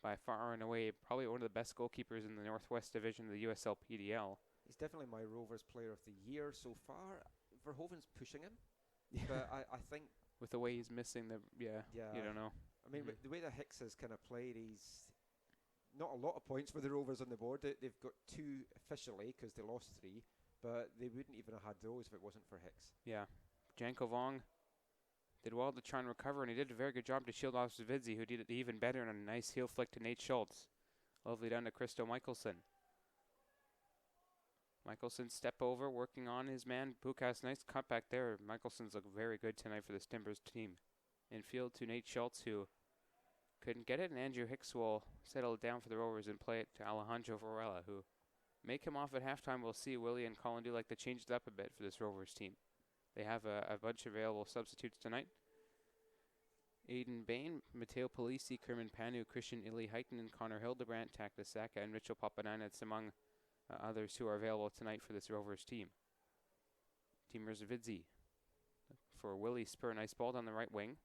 by far and away probably one of the best goalkeepers in the Northwest Division of the USL PDL. He's definitely my Rovers Player of the Year so far. Verhoeven's pushing him, but I think with the way he's missing you don't know. I mean, the way that Hicks has kind of played, he's not a lot of points for the Rovers on the board. They've got 2 officially because they lost 3, but they wouldn't even have had those if it wasn't for Hicks. Yeah, Janko Vong did well to try and recover, and he did a very good job to shield off Zvidzi, who did it even better in a nice heel flick to Nate Schultz. Lovely done to Christo Michelson. Michelson step over, working on his man. Bukas, nice cutback there. Michelson's looked very good tonight for this Timbers team. Infield to Nate Schultz, who couldn't get it, and Andrew Hicks will settle it down for the Rovers and play it to Alejandro Varela, who may come off at halftime. We'll see. Willie and Colin do like to change it up a bit for this Rovers team. They have a bunch of available substitutes tonight. Aiden Bain, Matteo Polisi, Kerman Panu, Christian Ili Heighton, Connor Hildebrandt, Takta Saka, and Mitchell Papananets among others who are available tonight for this Rovers team. Timur Zvidzi for Willie Spur. Nice ball down the right wing.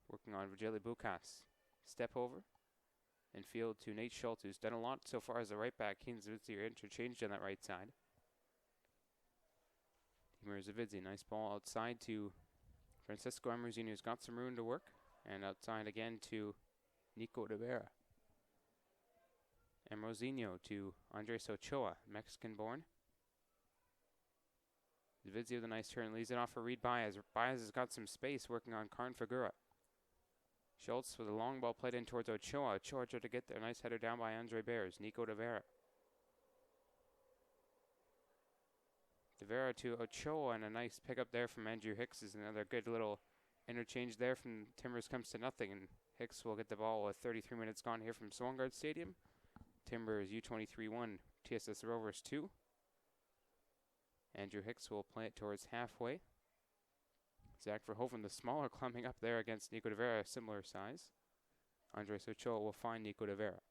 Working on Vajeli Bukas. Step over. And field to Nate Schultz, who's done a lot so far as the right back. He and Zvidzi are interchanged on that right side. Timur Zvidzi, nice ball outside to Francisco Ambrosino, who's got some room to work. And outside again to Nico de Vera. Ambrosino to Andres Ochoa, Mexican-born. Zvidzi with a nice turn, leaves it off for Reed Baez. Baez has got some space working on Karn Figuera. Schultz with a long ball played in towards Ochoa. Ochoa tried to get there. Nice header down by Andre Bears. Nico de Vera. De Vera to Ochoa, and a nice pickup there from Andrew Hicks is another good little interchange there from Timbers comes to nothing, and Hicks will get the ball with 33 minutes gone here from Swangard Stadium. Timbers U23 1, TSS Rovers 2. Andrew Hicks will play it towards halfway. Zach Verhoeven, the smaller, climbing up there against Nico de Vera, similar size. Andres Ochoa will find Nico de Vera.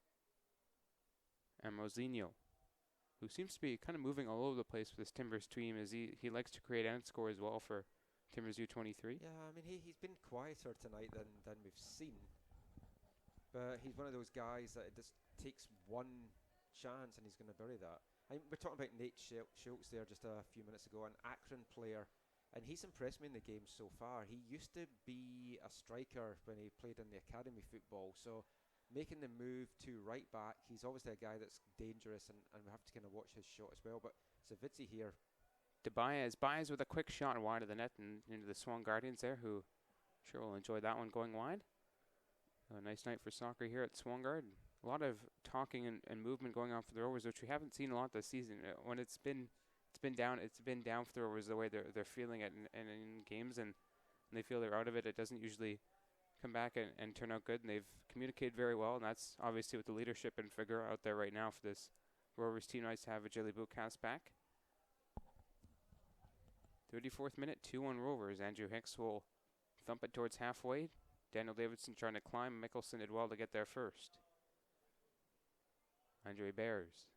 Ambrosino, who seems to be kind of moving all over the place with this Timbers team, as he likes to create and score as well for Timbers U23. Yeah, I mean, he's been quieter tonight than we've seen. But he's one of those guys that it just takes one chance and he's going to bury that. We're talking about Nate Schultz there just a few minutes ago, an Akron player. And he's impressed me in the game so far. He used to be a striker when he played in the academy football. So making the move to right back, he's obviously a guy that's dangerous, and we have to kind of watch his shot as well. But Zvidzi here. To Baez with a quick shot wide of the net and into the Swan Guardians there, who sure will enjoy that one going wide. A nice night for soccer here at Swangard. A lot of talking and movement going on for the Rovers, which we haven't seen a lot this season. When it's been down for the Rovers the way they're feeling it in games, and they feel they're out of it, it doesn't usually come back and turn out good. And they've communicated very well, and that's obviously with the leadership and figure out there right now for this Rovers team. Nice to have a Jelly Bootcast back. 34th minute, 2-1 Rovers. Andrew Hicks will thump it towards halfway. Daniel Davidson trying to climb. Mickelson did well to get there first. Andre Bears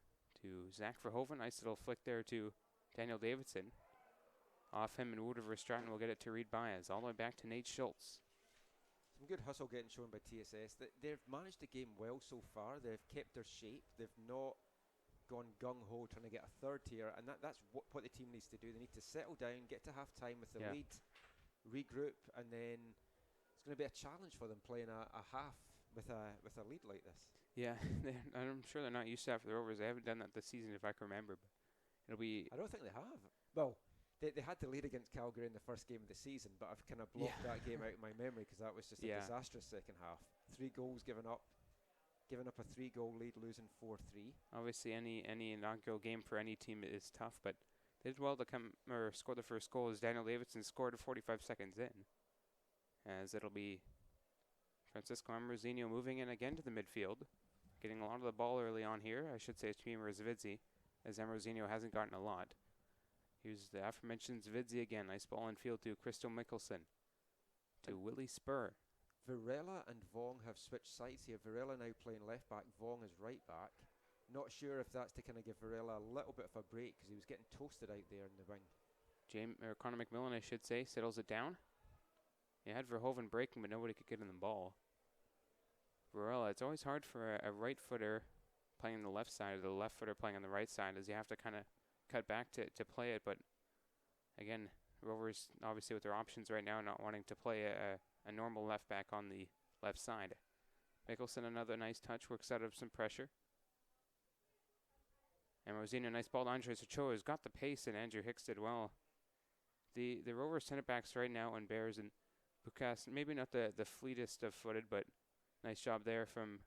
to Zach Verhoeven. Nice little flick there to Daniel Davidson. Off him, and Woodrover Stratton will get it to Reed Baez. All the way back to Nate Schultz. Some good hustle getting shown by TSS. They've managed the game well so far. They've kept their shape. They've not gone gung-ho trying to get a third here, and that's what the team needs to do. They need to settle down, get to half-time with the lead, regroup, and then it's going to be a challenge for them playing a half with a lead like this. Yeah, I'm sure they're not used to that for the Rovers. They haven't done that this season, if I can remember. But it'll be. I don't think they have. Well, they had to lead against Calgary in the first game of the season, but I've kind of blocked that game out of my memory because that was just a disastrous second half. 3 goals given up a 3-goal lead, losing 4-3. Obviously, any inaugural game for any team is tough, but they did well to score the first goal as Daniel Davidson scored 45 seconds in. As it'll be Francisco Ambrosino moving in again to the midfield, getting a lot of the ball early on here. I should say it's Timur Zavidzi, as Ambrosino hasn't gotten a lot. Here's the aforementioned Zavidzi again. Nice ball in field to Christo Mickelson. To Willie Spur. Varela and Vong have switched sides here. Varela now playing left back, Vong is right back. Not sure if that's to kind of give Varela a little bit of a break because he was getting toasted out there in the wing. Connor McMillan, I should say, settles it down. He had Verhoeven breaking, but nobody could get in the ball. Varela, it's always hard for a right footer playing on the left side or the left footer playing on the right side, as you have to kind of cut back to play it. But again, Rovers obviously with their options right now, not wanting to play a normal left back on the left side. Mickelson, another nice touch, works out of some pressure. And Rosina, nice ball to Andres Ochoa, has got the pace, and Andrew Hicks did well. The Rovers center backs right now on Bears and Bukas, maybe not the fleetest of footed, but nice job there from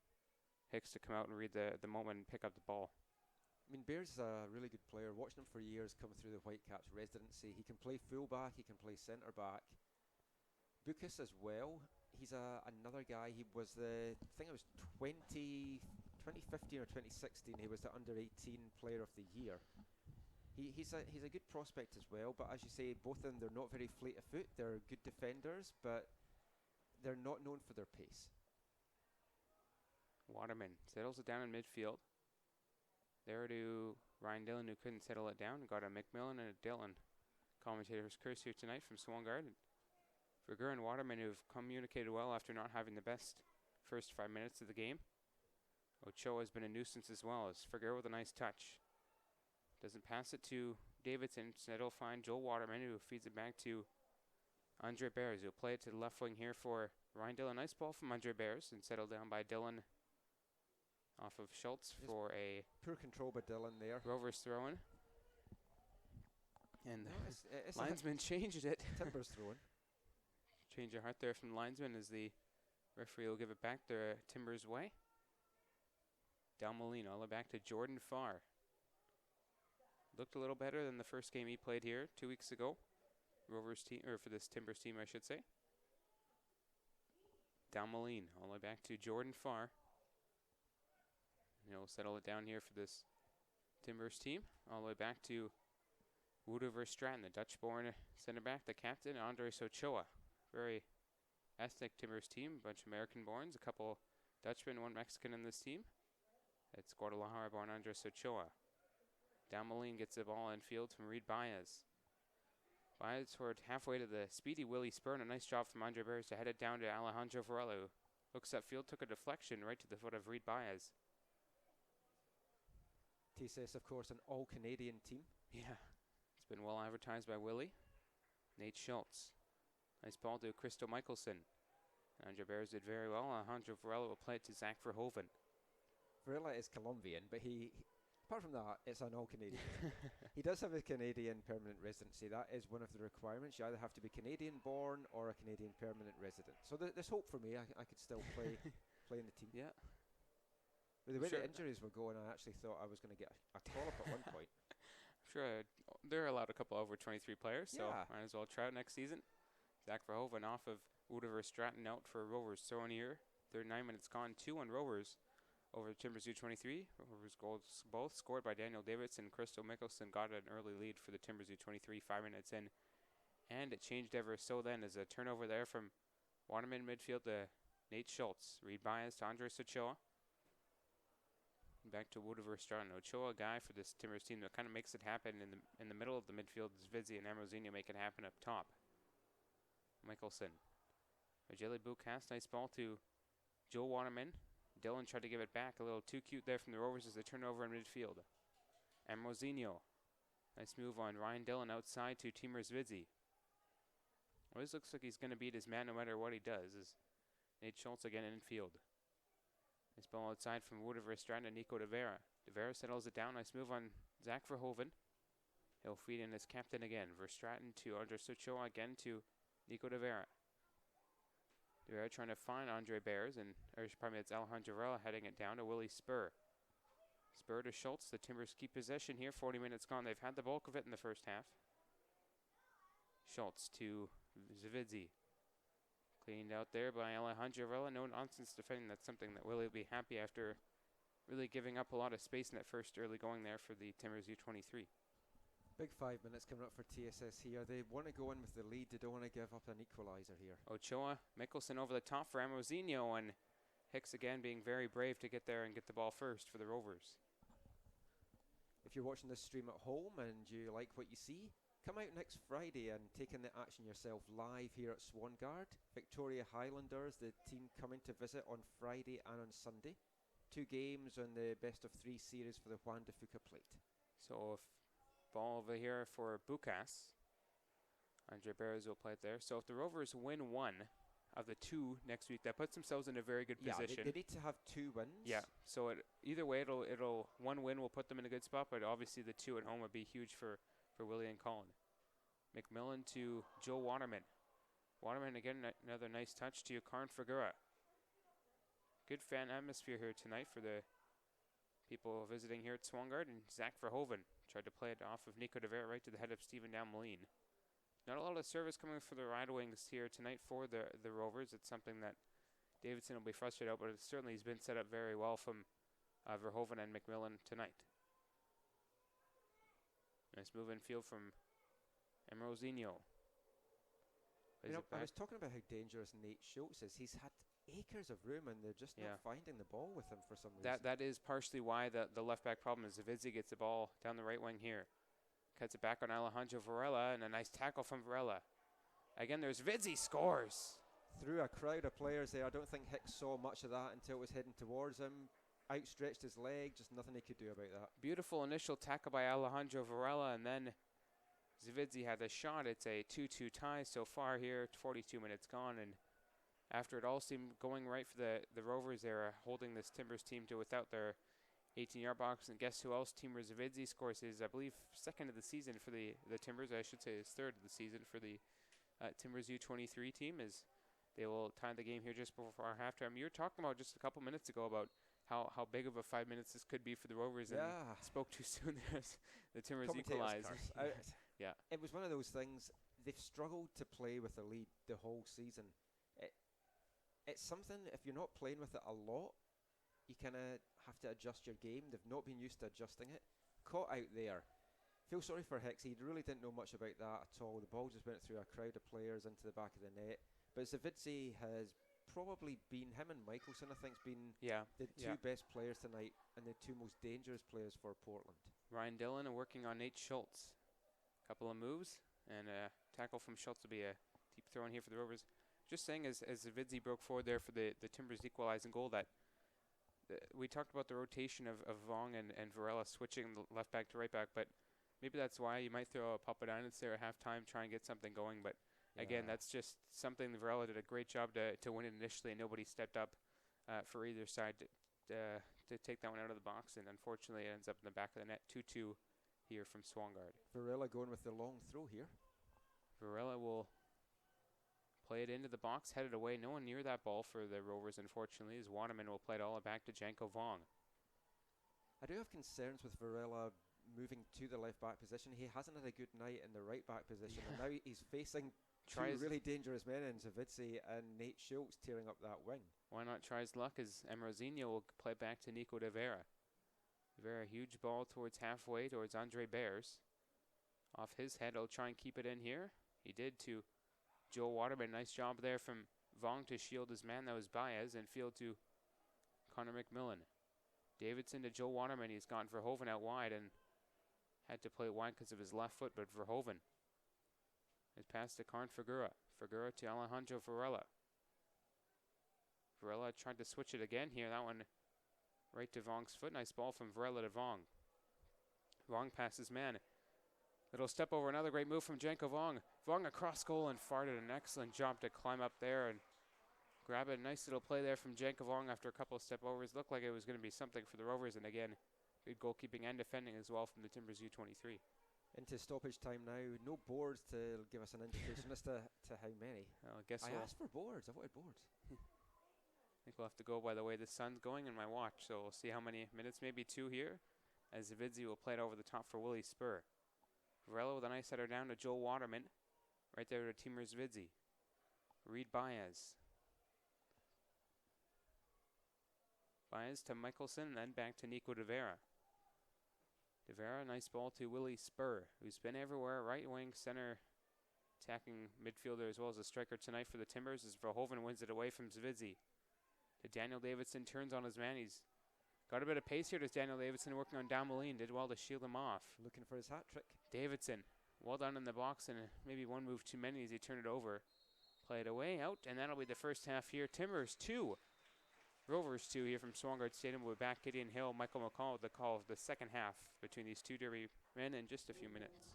Hicks to come out and read the moment and pick up the ball. I mean, Bears is a really good player. Watching him for years come through the Whitecaps residency. He can play fullback, he can play centre back. Bukas as well. He's another guy. He was I think it was 2015 or 2016. He was the under-18 player of the year. He's a good prospect as well. But as you say, both of them, they're not very fleet of foot. They're good defenders, but they're not known for their pace. Waterman settles it down in midfield. There to Ryan Dillon, who couldn't settle it down. Got a McMillan and a Dillon. Commentator's curse here tonight from Swangard. Verger and Waterman, who've communicated well after not having the best first 5 minutes of the game. Ochoa has been a nuisance as well, as Verger with a nice touch. Doesn't pass it to Davidson. Instead he'll find Joel Waterman, who feeds it back to Andre Bears. He'll play it to the left wing here for Ryan Dillon. Nice ball from Andre Bears and settled down by Dillon off of Schultz for a poor control by Dillon there. Rovers throw-in. And the linesman changed it. Timbers throw-in. Change of heart there from the linesman as the referee will give it back the Timbers' way. Del Molino all the way back to Jordan Farr. Looked a little better than the first game he played here 2 weeks ago. Rovers team, or for this Timbers team, I should say. Del Molino all the way back to Jordan Farr. He'll settle it down here for this Timbers team. All the way back to Woodrover Stratton, the Dutch-born center back, the captain, Andres Ochoa. Very ethnic Timbers team, a bunch of American-borns, a couple Dutchmen, one Mexican in this team. It's Guadalajara-born Andres Ochoa. Damelin gets the ball in field from Reed Baez. Baez toward halfway to the speedy Willie Spurn. A nice job from Andre Bears to head it down to Alejandro Varela, who looks upfield, took a deflection right to the foot of Reed Baez. TSS, of course, an all-Canadian team. Yeah, it's been well advertised by Willie. Nate Schultz. Nice ball to Christo Michelson. Andre Bears did very well. Alejandro Varela will play it to Zach Verhoeven. Varela is Colombian, but he apart from that, it's an all-Canadian. He does have a Canadian permanent residency. That is one of the requirements. You either have to be Canadian-born or a Canadian permanent resident. So there's hope for me. I could still play in the team. Yeah. With the way the injuries were going, I actually thought I was going to get a call-up at one point. I'm sure they're allowed a couple over 23 players, so might as well try it next season. Zach Verhoeven off of Woodiver Stratton out for Rovers throwing here. 39 minutes gone, 2-1 Rovers over the Timbers U23. Rovers goals both scored by Daniel Davidson. Crystal Mickelson got an early lead for the Timbers U23 5 minutes in. And it changed ever so then as a turnover there from Waterman midfield to Nate Schultz. Reed Baez to Andres Ochoa. Back to Woodiver Stratton. Ochoa, a guy for this Timbers team that kind of makes it happen in the middle of the midfield. Zvizzi and Ambrosino make it happen up top. Mickelson. A jelly boot cast. Nice ball to Joe Waterman. Dillon tried to give it back. A little too cute there from the Rovers as they turn over in midfield. Ambrosino. Nice move on Ryan Dillon outside to Timur Zvizzi. Always looks like he's going to beat his man no matter what he does. Is Nate Schultz again in field. Nice ball outside from Woodiver Stratton and Nico De Vera. De Vera settles it down. Nice move on Zach Verhoeven. He'll feed in as captain again. Verstraeten to Andres Ochoa again to Nico De Vera. De Vera trying to find Andre Bears, or pardon me, it's Alejandro Varela heading it down to Willie Spur. Spur to Schultz. The Timbers keep possession here. 40 minutes gone. They've had the bulk of it in the first half. Schultz to Zvizzi. Cleaned out there by Alejandro Varela. No nonsense defending. That's something that Willie will be happy after really giving up a lot of space in that first early going there for the Timbers U23. Big 5 minutes coming up for TSS here. They want to go in with the lead. They don't want to give up an equaliser here. Ochoa, Mickelson over the top for Ambrosino, and Hicks again being very brave to get there and get the ball first for the Rovers. If you're watching this stream at home and you like what you see, come out next Friday and take in the action yourself live here at Swangard. Victoria Highlanders, the team coming to visit on Friday and on Sunday. 2 games on the best of 3 series for the Juan de Fuca plate. So if ball over here for Bucas. Andre Bears will play it there. So if the Rovers win 1 of the 2 next week, that puts themselves in a very good position. They need to have 2 wins. Yeah. So either way, it'll 1 win will put them in a good spot, but obviously the 2 at home would be huge for Willie and Colin. McMillan to Joe Waterman. Waterman again, another nice touch to Karn Figura. Good fan atmosphere here tonight for the people visiting here at Swangard. And Zach Verhoeven tried to play it off of Nico De Vera right to the head of Stephen Dalmoline. Not a lot of service coming for the Rider Wings here tonight for the Rovers. It's something that Davidson will be frustrated about, but certainly he's been set up very well from Verhoeven and McMillan tonight. Nice move in field from Ambrosino. I was talking about how dangerous Nate Schultz is. He's had acres of room and they're just not finding the ball with him for some reason. That is partially why the left back problem is. Zvizzi gets the ball down the right wing here. Cuts it back on Alejandro Varela and a nice tackle from Varela. Again, there's Zvizzi scores. Through a crowd of players there. I don't think Hicks saw much of that until it was heading towards him. Outstretched his leg, just nothing he could do about that. Beautiful initial tackle by Alejandro Varela, and then Zvizzi had a shot. It's a 2-2 tie so far here. 42 minutes gone, and after it all seemed going right for the Rovers, they were holding this Timbers team to without their 18-yard box. And guess who else? Timur Zvizzi scores his, I believe, 2nd of the season for the Timbers. I should say his 3rd of the season for the Timbers U23 team, as they will tie the game here just before our halftime. You were talking about just a couple minutes ago about how big of a 5 minutes this could be for the Rovers, and spoke too soon there as the Timbers equalized. Yeah. It was one of those things. They've struggled to play with the lead the whole season. It's something, if you're not playing with it a lot, you kind of have to adjust your game. They've not been used to adjusting it. Caught out there. Feel sorry for Hicks. He really didn't know much about that at all. The ball just went through a crowd of players into the back of the net. But Zvizzi has probably been, him and Michelson, I think, has been the 2 best players tonight and the 2 most dangerous players for Portland. Ryan Dillon working on Nate Schultz. Couple of moves, and a tackle from Schultz will be a deep throw in here for the Rovers. Just saying, as Zvizzi broke forward there for the Timbers equalizing goal, that we talked about the rotation of Vong and Varela switching left back to right back, but maybe that's why you might throw a Papadinus there at halftime, try and get something going. But again, that's just something that Varela did a great job to win it initially, and nobody stepped up for either side to take that one out of the box, and unfortunately it ends up in the back of the net. 2-2 here from Swangard. Varela going with the long throw here. Varela will play it into the box, headed away. No one near that ball for the Rovers, unfortunately, as Waterman will play it all back to Janko Vong. I do have concerns with Varela moving to the left back position. He hasn't had a good night in the right back position, and now he's facing Tries two really dangerous men in Zavitsi and Nate Schultz tearing up that wing. Why not try his luck as Ambrosino will play back to Nico De Vera. De Vera, huge ball towards halfway, towards Andre Bears. Off his head, he'll try and keep it in here. He did to Joe Waterman. Nice job there from Vong to shield his man. That was Baez, and field to Connor McMillan. Davidson to Joe Waterman. He's gone Verhoeven out wide and had to play wide because of his left foot, but Verhoeven is passed to Karn Figuera. Figuera to Alejandro Varela. Varela tried to switch it again here. That one right to Vong's foot. Nice ball from Varela to Vong. Vong passes man. Little step over, another great move from Janko Vong. Vong across goal and farted. An excellent job to climb up there and grab it. Nice little play there from Janko Vong after a couple of step overs. Looked like it was going to be something for the Rovers. And again, good goalkeeping and defending as well from the Timbers U23. Into stoppage time now. No boards to give us an indication as to how many. Well, I guess I asked for boards. I wanted boards. I think we'll have to go by the way the sun's going in my watch. So we'll see how many minutes, maybe 2 here, as Zavidzi will play it over the top for Willie Spur. Varela with a nice header down to Joel Waterman. Right there to Timur Zavidzi. Reed Baez. Baez to Michelson, and then back to Nico De Vera. De Vera, nice ball to Willie Spur, who's been everywhere. Right wing, center, attacking midfielder as well as a striker tonight for the Timbers as Verhoeven wins it away from Zavidzi. To Daniel Davidson, turns on his man. He's got a bit of pace here. Does Daniel Davidson working on Damelin. Did well to shield him off. Looking for his hat trick. Davidson, well done in the box, and maybe one move too many as he turned it over. Play it away, out, and that'll be the first half here. Timbers 2, Rovers 2 here from Swangard Stadium. We'll be back. Gideon Hill, Michael McCall with the call of the second half between these two Derby men in just a few minutes.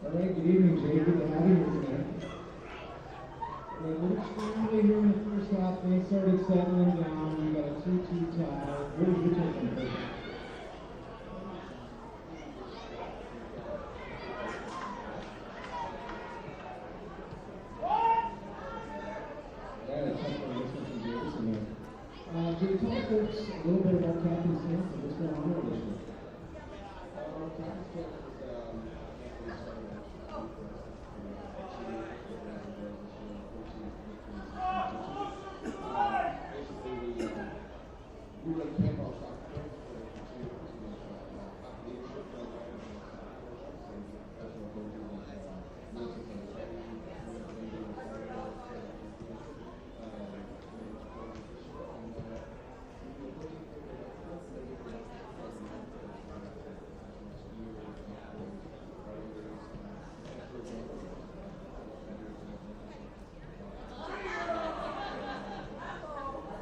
All right, good evening, Jay. Good to have you here today. It looked extremely here in the first half. Things started settling down. We got a 2-2 tie. What was your take on it? Yeah, that's something to listen to Davidson there. Jay, tell folks a little bit about Captain Smith and what's going on over this year. Captain Smith is we really came off soccer for leadership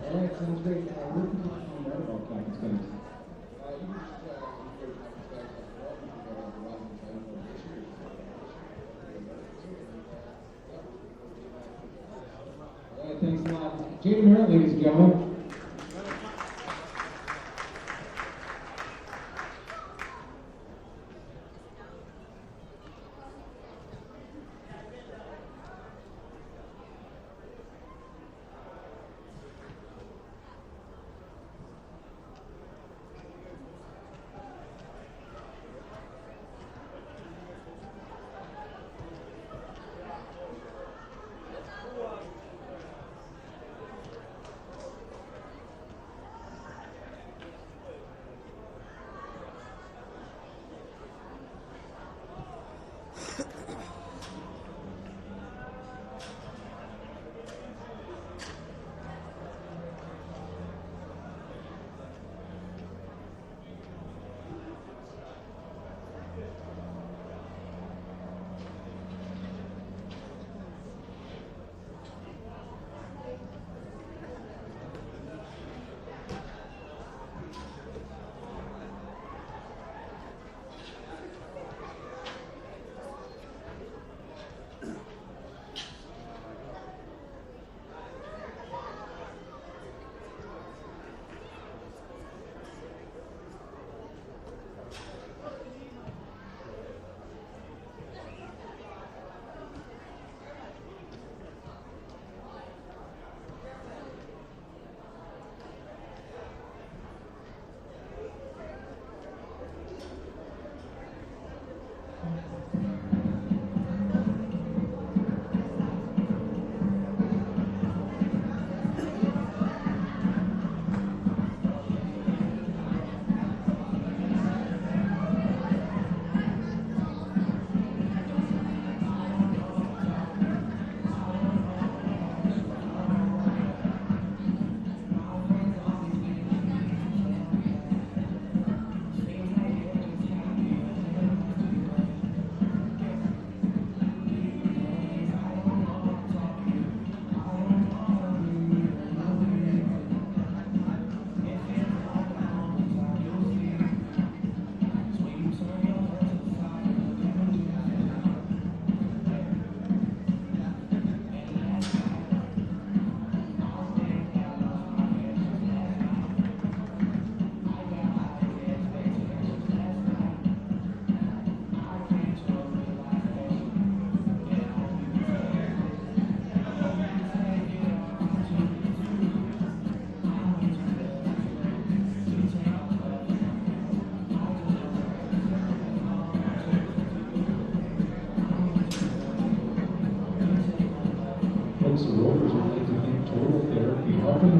All right, sounds great. Where can you find out about Captain Smith? All right, thanks a lot. Jaden Merritt, ladies and gentlemen.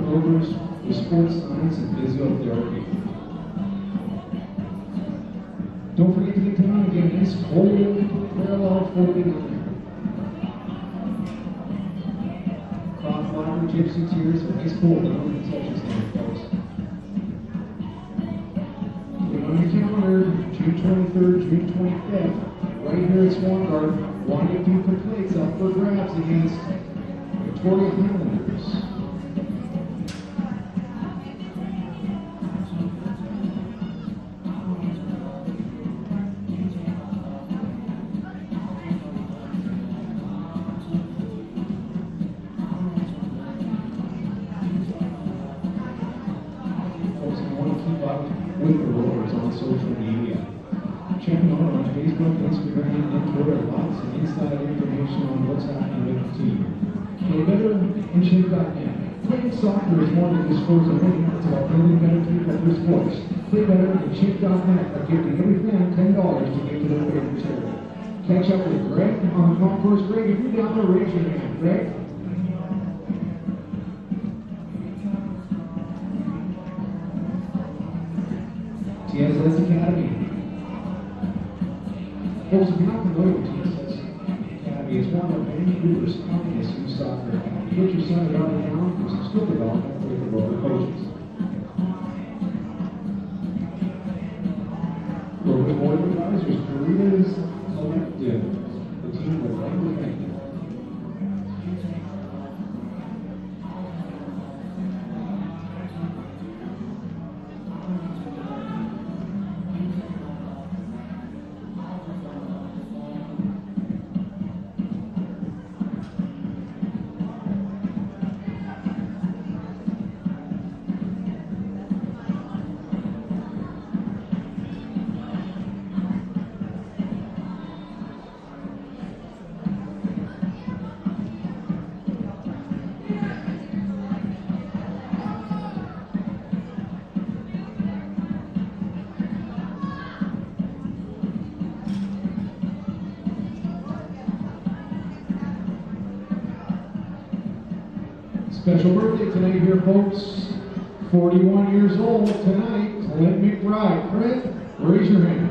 Rovers with sports science and physiotherapy. Don't forget to get down and get a nice cold parallel folding on there. Crop flower, gypsy tears, a nice cold down and touches there, folks. Get on your calendar, June 23rd, June 25th, right here at Swangard. One of you plates up for grabs against Victoria Highlanders. Folks, if you want to keep up with the Rovers on social media, check them out on Facebook, Instagram, and Twitter. Lots of inside information on what's happening with the team. Play better and shape.net. Playing soccer is more than just scores a win. It's about building better people for sports. Play better and shape.net are giving every fan $10 to give to their favorite charity. Catch up with Greg on the concourse. Greg, if you're down there, raise your hand. Greg? TSS Academy. Folks, if you're not familiar with TSS Academy, it's one of Vancouver's finest youth soccer academy. Get your son around the town for some skill development with the Rover coaches. Rover Board of Advisors, Karina's Collective, the team would like to thank you. Special birthday tonight here, folks. 41 years old tonight, Clint McBride. Clint, raise your hand.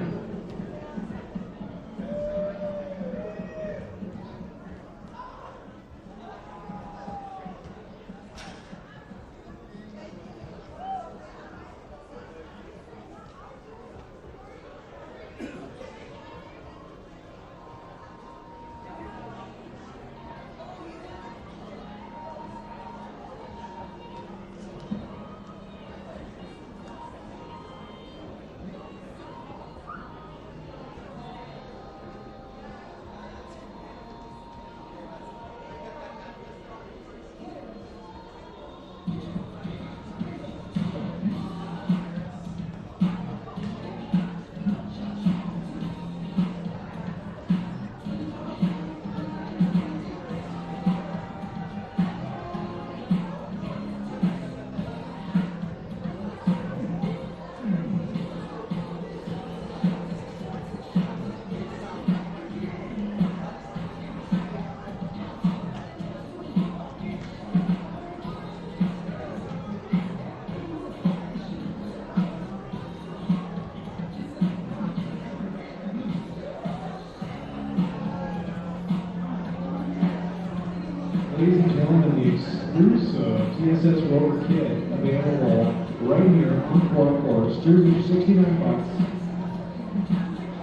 Ladies and gentlemen, the exclusive TSS Rover kit available right here on the course. Jersey for $69.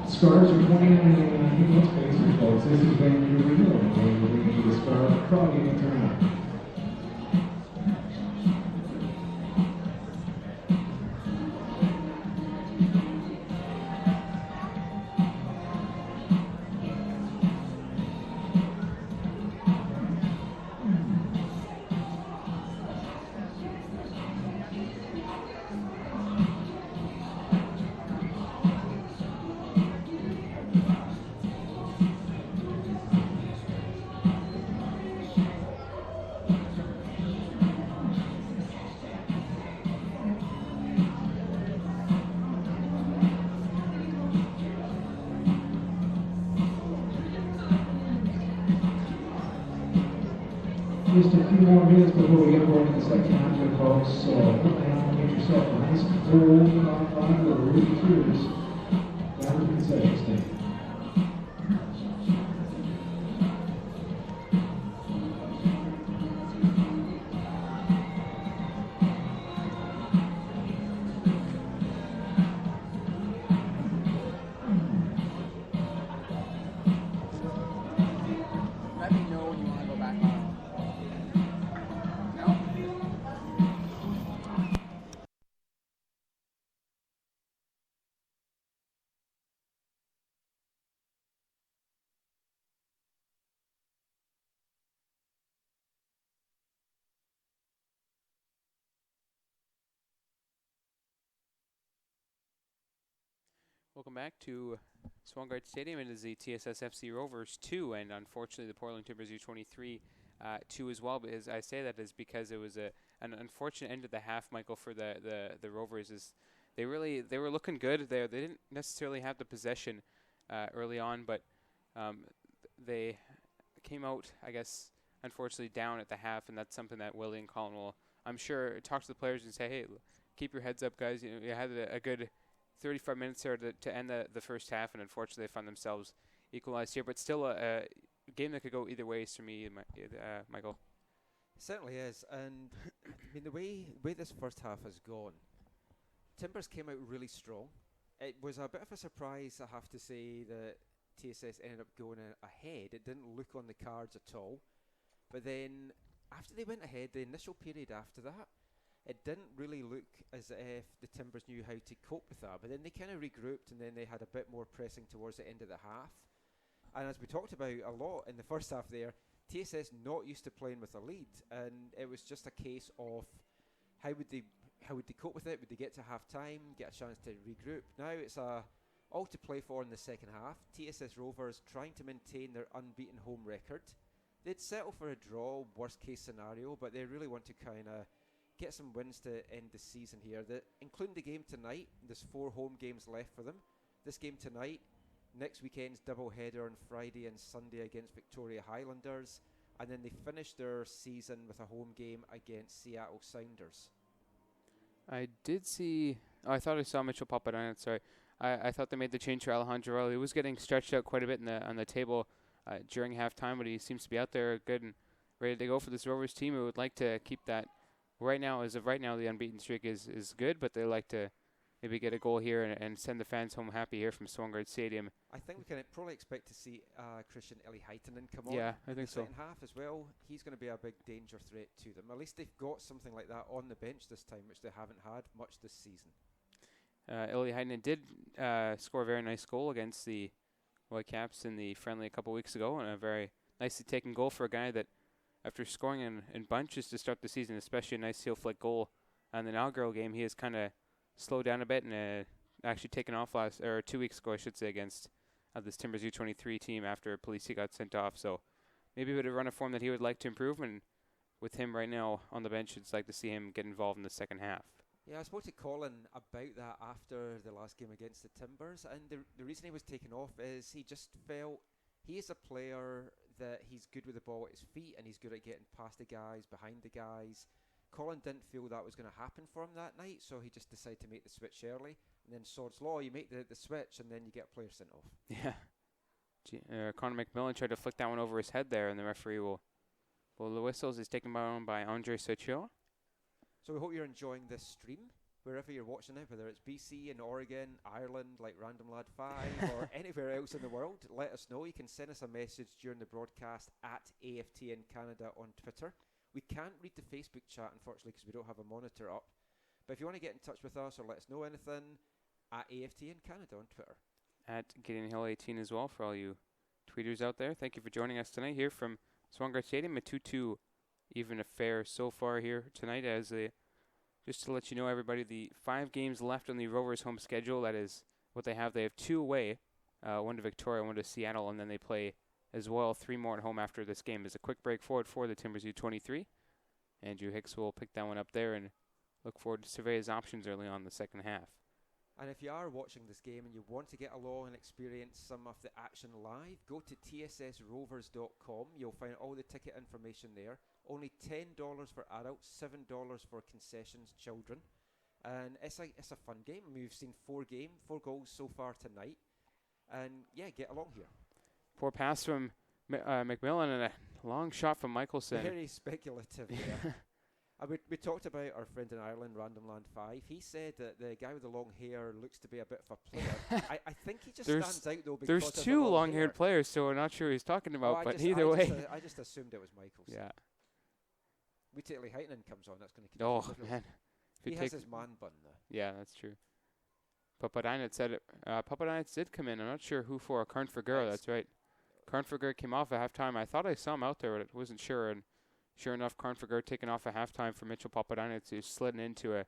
Scarves are $29.99. Let's face it, folks. This is Vancouver. You don't know you're going to need a scarf. Probably any time. Just a few more minutes before we get going in the second half with folks. So come down, get yourself a nice cold hot bottle of root cheers down at the concession stand. Let me know when you want to go back on. No? Welcome back to Swangard Stadium. It is the TSS FC Rovers 2, and unfortunately the Portland Timbers U23 2 as well. But as I say that is because it was an unfortunate end of the half, Michael, for the Rovers. Is they were looking good. They didn't necessarily have the possession early on, but they came out, I guess, unfortunately down at the half, and that's something that Willie and Colin will, I'm sure, talk to the players and say, hey, keep your heads up, guys. You know, you had a good 35 minutes there to end the first half, and unfortunately they found themselves equalized here. But still a game that could go either ways for me, Michael. It certainly is, and I mean the way this first half has gone, Timbers came out really strong. It was a bit of a surprise, I have to say, that TSS ended up going ahead. It didn't look on the cards at all, but then after they went ahead, the initial period after that, it didn't really look as if the Timbers knew how to cope with that. But then they kind of regrouped, and then they had a bit more pressing towards the end of the half. And as we talked about a lot in the first half there, TSS not used to playing with a lead, and it was just a case of how would they cope with it? Would they get to half time, get a chance to regroup? Now it's all to play for in the second half. TSS Rovers trying to maintain their unbeaten home record. They'd settle for a draw, worst case scenario, but they really want to kind of get some wins to end the season here. Including the game tonight, there's 4 home games left for them. This game tonight, next weekend's double header on Friday and Sunday against Victoria Highlanders, and then they finish their season with a home game against Seattle Sounders. I did see. Oh, I thought I saw Mitchell pop it on it. Sorry, I thought they made the change for Alejandro. He was getting stretched out quite a bit on the table during halftime, but he seems to be out there good and ready to go for this Rovers team. Who would like to keep that. Right now, as of right now, the unbeaten streak is good, but they like to maybe get a goal here and send the fans home happy here from Swangard Stadium. I think we can probably expect to see Christian Eli-Heitinen come on. Yeah, I think so. Second half as well. He's going to be a big danger threat to them. At least they've got something like that on the bench this time, which they haven't had much this season. Eli-Heitinen did score a very nice goal against the Whitecaps in the friendly a couple weeks ago, and a very nicely taken goal for a guy that, after scoring in bunches to start the season, especially a nice heel flick goal on the inaugural game, he has kind of slowed down a bit and actually taken off 2 weeks ago, I should say, against this Timbers U23 team after Polisi got sent off. So maybe a bit of run of form that he would like to improve, and with him right now on the bench, it's like to see him get involved in the second half. Yeah, I spoke to Colin about that after the last game against the Timbers, and the reason he was taken off is he just felt he is a player that he's good with the ball at his feet, and he's good at getting past the guys, behind the guys. Colin didn't feel that was going to happen for him that night, so he just decided to make the switch early. And then Swords Law, you make the switch, and then you get a player sent off. Yeah. Connor McMillan tried to flick that one over his head there, and the referee will blow the whistles. He's taken on by Andre Sochio. So we hope you're enjoying this stream, wherever you're watching it, whether it's BC and Oregon, Ireland, like Random Lad 5, or anywhere else in the world. Let us know. You can send us a message during the broadcast at AFTN Canada on Twitter. We can't read the Facebook chat, unfortunately, because we don't have a monitor up. But if you want to get in touch with us or let us know anything, at AFTN Canada on Twitter. At Gideon Hill 18 as well, for all you tweeters out there. Thank you for joining us tonight here from Swangard Stadium. A 2-2 even affair so far here tonight. Just to let you know, everybody, the 5 games left on the Rovers' home schedule. That is what they have. They have 2 away, 1 to Victoria, 1 to Seattle, and then they play as well 3 more at home after this game. As a quick break forward for the Timbers U23. Andrew Hicks will pick that one up there and look forward to survey his options early on in the second half. And if you are watching this game and you want to get along and experience some of the action live, go to tssrovers.com. You'll find all the ticket information there. only $10 for adults, $7 for concessions children. And it's a fun game. We've seen 4 goals so far tonight. And yeah, get along here. Poor pass from McMillan and a long shot from Michelson. Very speculative. Yeah. We talked about our friend in Ireland, Randomland 5. He said that the guy with the long hair looks to be a bit of a player. I think he just stands out though because there's of the 2 long long-haired hair. players, so we're not sure who he's talking about. Oh, but either way, I just assumed it was Michaels. yeah. Wait till Heitinen comes on. That's going to keep. Oh man, He has his man bun though. Yeah, that's true. Papadinets said it. Papadinets did come in. I'm not sure who for. Karnfagura, that's right. Karnfagura came off at halftime. I thought I saw him out there, but I wasn't sure. And sure enough, Karnfagura taken off at halftime for Mitchell Papadinets, who's slidden into a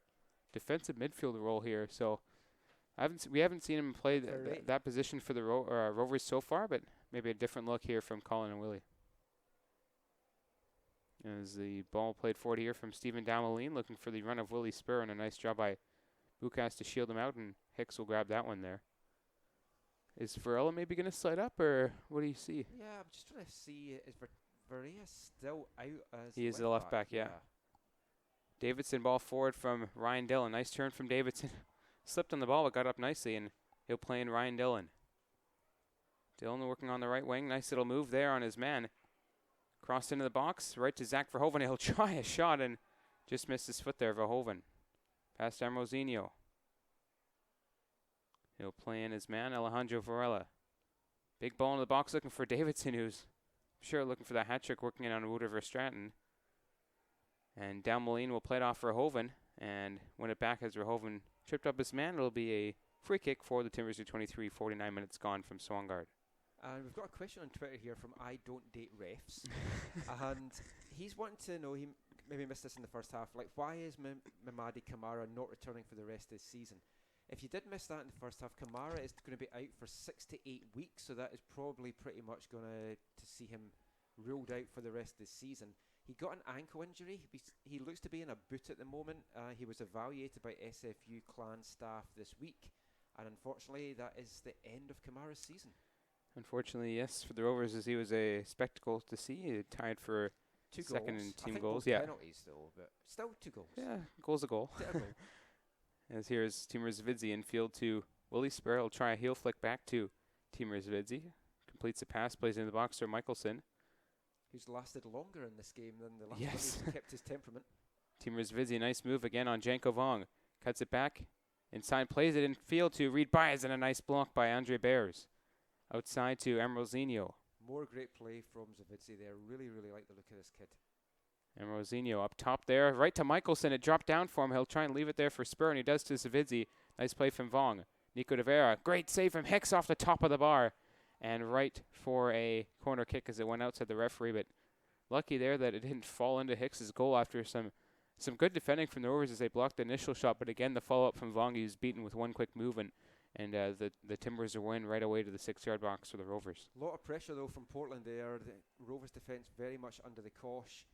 defensive midfield role here. So we haven't seen him play that position for the Rovers so far, but maybe a different look here from Colin and Willie. As the ball played forward here from Stephen Dameline, looking for the run of Willie Spur, and a nice job by Bukas to shield him out, and Hicks will grab that one there. Is Varela maybe going to slide up, or what do you see? Yeah, I'm just trying to see, is Varela still out as He is the left back, yeah. Davidson ball forward from Ryan Dillon. Nice turn from Davidson. Slipped on the ball, but got up nicely, and he'll play in Ryan Dillon. Dillon working on the right wing. Nice little move there on his man. Crossed into the box, right to Zach Verhoeven. He'll try a shot and just missed his foot there, Verhoeven. Past Amrosinho. He'll play in his man, Alejandro Varela. Big ball in the box looking for Davidson, who's sure looking for that hat trick, working it on Wooder Verstraeten. And Dalmalene will play it off Verhoeven and win it back as Verhoeven tripped up his man. It'll be a free kick for the Timbers U23, 49 minutes gone from Swangard. And we've got a question on Twitter here from I Don't Date Refs. And he's wanting to know, he maybe missed this in the first half, like why is Mamadi Kamara not returning for the rest of the season? If you did miss that in the first half, Kamara is going to be out for 6 to 8 weeks, so that is probably pretty much going to see him ruled out for the rest of the season. He got an ankle injury. He looks to be in a boot at the moment. He was evaluated by SFU clan staff this week, and unfortunately that is the end of Kamara's season. Unfortunately, yes, for the Rovers, as he was a spectacle to see. He tied for 2 second goals. in team I think goals. both Yeah, penalties though, but still 2 goals. yeah, goal's a goal. As here's Timur Zvidzi infield to Willie Spur. He'll try a heel flick back to Timur Zvidzi. Completes the pass, plays in the box to Michelson. Who's lasted longer in this game than the last Yes. one. He's kept his temperament. Timur Zvidzi, nice move again on Janko Vong. Cuts it back. Inside, plays it in field to Reed Baez, and a nice block by Andre Bears. Outside to Amrosinho. More great play from Zvidzi there. Really, really like the look of this kid. Amrosinho up top there, right to Michelson. It dropped down for him. He'll try and leave it there for Spur, and he does to Zvidzi. Nice play from Vong. Nico de Vera, great save from Hicks off the top of the bar. And right for a corner kick as it went outside the referee, but lucky there that it didn't fall into Hicks's goal after some good defending from the Rovers as they blocked the initial shot. But again, the follow-up from Vong, he was beaten with one quick move, and the Timbers are win right away to the 6-yard box for the Rovers. A lot of pressure though from Portland there. The Rovers defence very much under the cosh.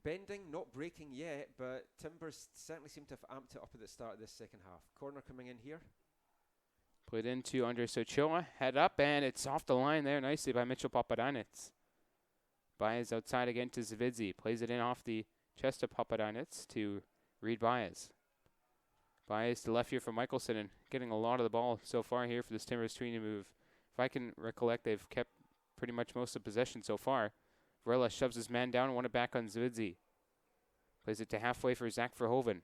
Bending, not breaking yet, but Timbers certainly seem to have amped it up at the start of this second half. Corner coming in here. Played into Andres Ochoa, head up, and it's off the line there nicely by Mitchell Papadinets. Baez outside again to Zvidzi. Plays it in off the chest of Papadinets to Reed Baez. Baez to left here for Michelson, and getting a lot of the ball so far here for this Timbers Trini move. If I can recollect, they've kept pretty much most of possession so far. Varela shoves his man down and won it back on Zvidzi. Plays it to halfway for Zach Verhoeven.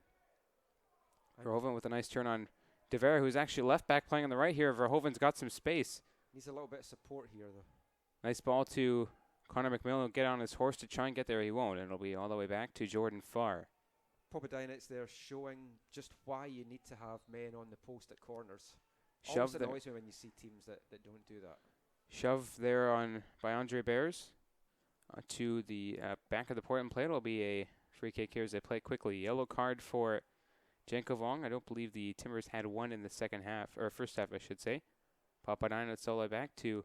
Verhoeven with a nice turn on De Vera, who's actually left back playing on the right here. Verhoeven's got some space. Needs a little bit of support here though. Nice ball to Connor McMillan. He'll get on his horse to try and get there. He won't, and it'll be all the way back to Jordan Farr. Papadinets there showing just why you need to have men on the post at corners. Shove Always annoys me when you see teams that don't do that. Shove there on by Andre Bears to the back of the Portland plate. It'll be a free kick here as they play quickly. Yellow card for Janko Vong. I don't believe the Timbers had one in the second half, or first half, I should say. Papadinets all the way back to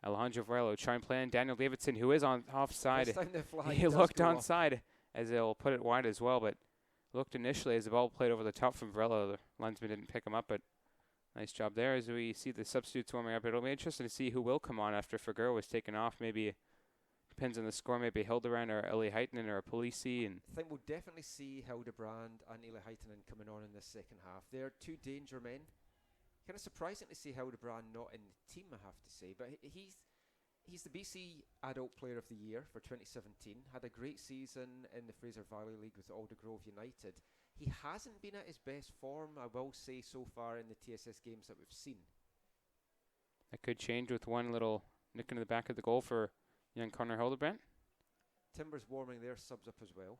Alejandro Varela. Try and play on Daniel Davidson, who is on offside. This time the flag He does looked go off. onside as they'll put it wide as well, but looked initially as the ball played over the top from Varela. The linesman didn't pick him up, but nice job there as we see the substitutes warming up. It'll be interesting to see who will come on after Figueroa was taken off. Maybe depends on the score. Maybe Hildebrand or Eli Heitinen or Polisi. And I think we'll definitely see Hildebrand and Eli Heitinen coming on in the second half. They're two danger men. Kind of surprising to see Hildebrand not in the team, I have to say. But he's the BC Adult Player of the Year for 2017. Had a great season in the Fraser Valley League with Aldergrove United. He hasn't been at his best form, I will say, so far in the TSS games that we've seen. That could change with one little nick into the back of the goal for young Connor Hildebrand. Timbers warming their subs up as well.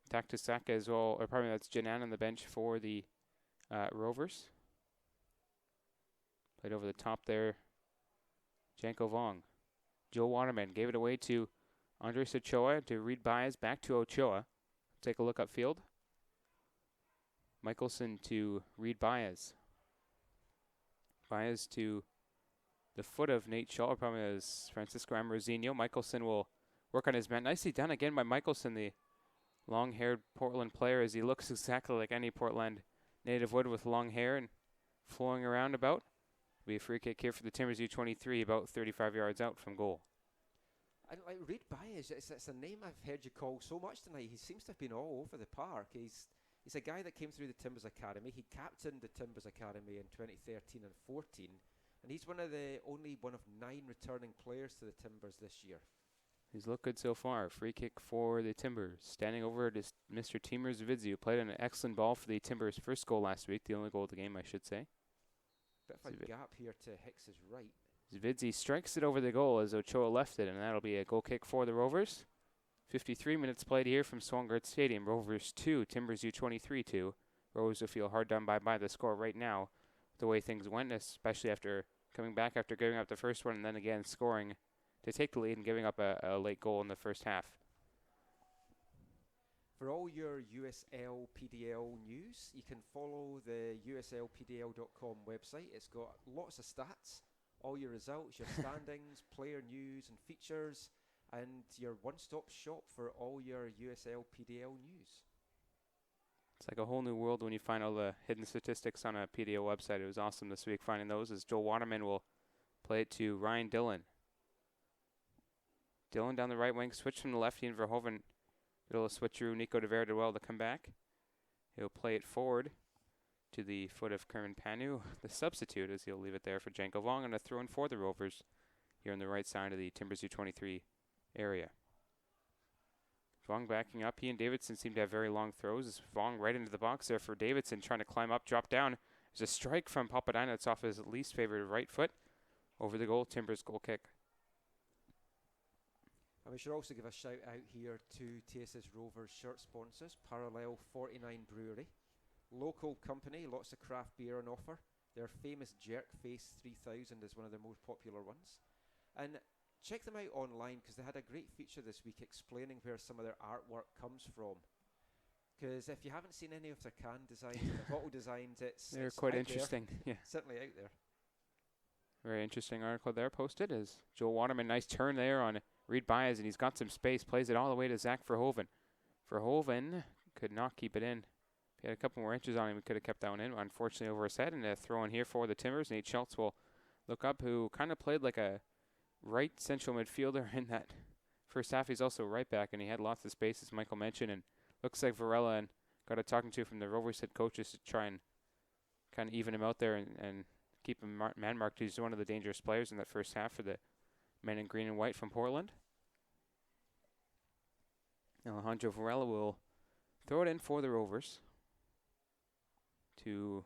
Taktasaka as well, or probably that's Janan on the bench for the Rovers. Played over the top there. Janko Vong. Joe Waterman gave it away to Andres Ochoa to Reed Baez, back to Ochoa. Take a look upfield. Michelson to Reed Baez. Baez to the foot of Nate Shaw, probably as Francisco Amorozinho. Michelson will work on his man. Nicely done again by Michelson, the long-haired Portland player, as he looks exactly like any Portland native would with long hair and flowing around about. Be a free kick here for the Timbers U23, about 35 yards out from goal. And like Reed Baez, it's a name I've heard you call so much tonight. He seems to have been all over the park. He's a guy that came through the Timbers Academy. He captained the Timbers Academy in 2013 and 14. And he's one of 9 returning players to the Timbers this year. He's looked good so far. Free kick for the Timbers. Standing over to Mr. Timur Zvidzi, who played an excellent ball for the Timbers' first goal last week. The only goal of the game, I should say. Bit of a gap here to Hicks's right. Zvidzi strikes it over the goal as Ochoa left it, and that'll be a goal kick for the Rovers. 53 minutes played here from Swangard Stadium. Rovers 2, Timbers U23 2. Rovers will feel hard done by the score right now, the way things went, especially after coming back after giving up the first one and then again scoring to take the lead and giving up a late goal in the first half. For all your USL PDL news, you can follow the uslpdl.com website. It's got lots of stats, all your results, your standings, player news and features, and your one-stop shop for all your USL PDL news. It's like a whole new world when you find all the hidden statistics on a PDL website. It was awesome this week finding those, as Joel Waterman will play it to Ryan Dillon. Dillon down the right wing, switch from the left, Ian Verhoeven. Little switcheroo, Nico de Verdewell to come back. He'll play it forward to the foot of Kerman Panu, the substitute, as he'll leave it there for Janko Vong, and a throw in for the Rovers here on the right side of the Timbers U23 area. Vong backing up. He and Davidson seem to have very long throws. Vong right into the box there for Davidson, trying to climb up, drop down. There's a strike from Papadina. It's off his least favorite right foot over the goal. Timbers goal kick. And we should also give a shout out here to TSS Rovers shirt sponsors, Parallel 49 Brewery. Local company, lots of craft beer on offer. Their famous Jerk Face 3000 is one of their most popular ones. And check them out online, because they had a great feature this week explaining where some of their artwork comes from. Because if you haven't seen any of their can designs, their bottle designs, They're it's quite out interesting. There. Yeah. Certainly out there. Very interesting article there posted. As Joel Waterman, nice turn there on Reed Baez, and he's got some space, plays it all the way to Zach Verhoeven. Verhoeven could not keep it in. If he had a couple more inches on him, he could have kept that one in. Unfortunately, over his head, and a throw in here for the Timbers. Nate Schultz will look up, who kind of played like a right central midfielder in that first half. He's also right back, and he had lots of space, as Michael mentioned, and looks like Varela and got a talking to from the Rovers head coaches to try and kind of even him out there and keep him man-marked. He's one of the dangerous players in that first half for the men in green and white from Portland. Alejandro Varela will throw it in for the Rovers to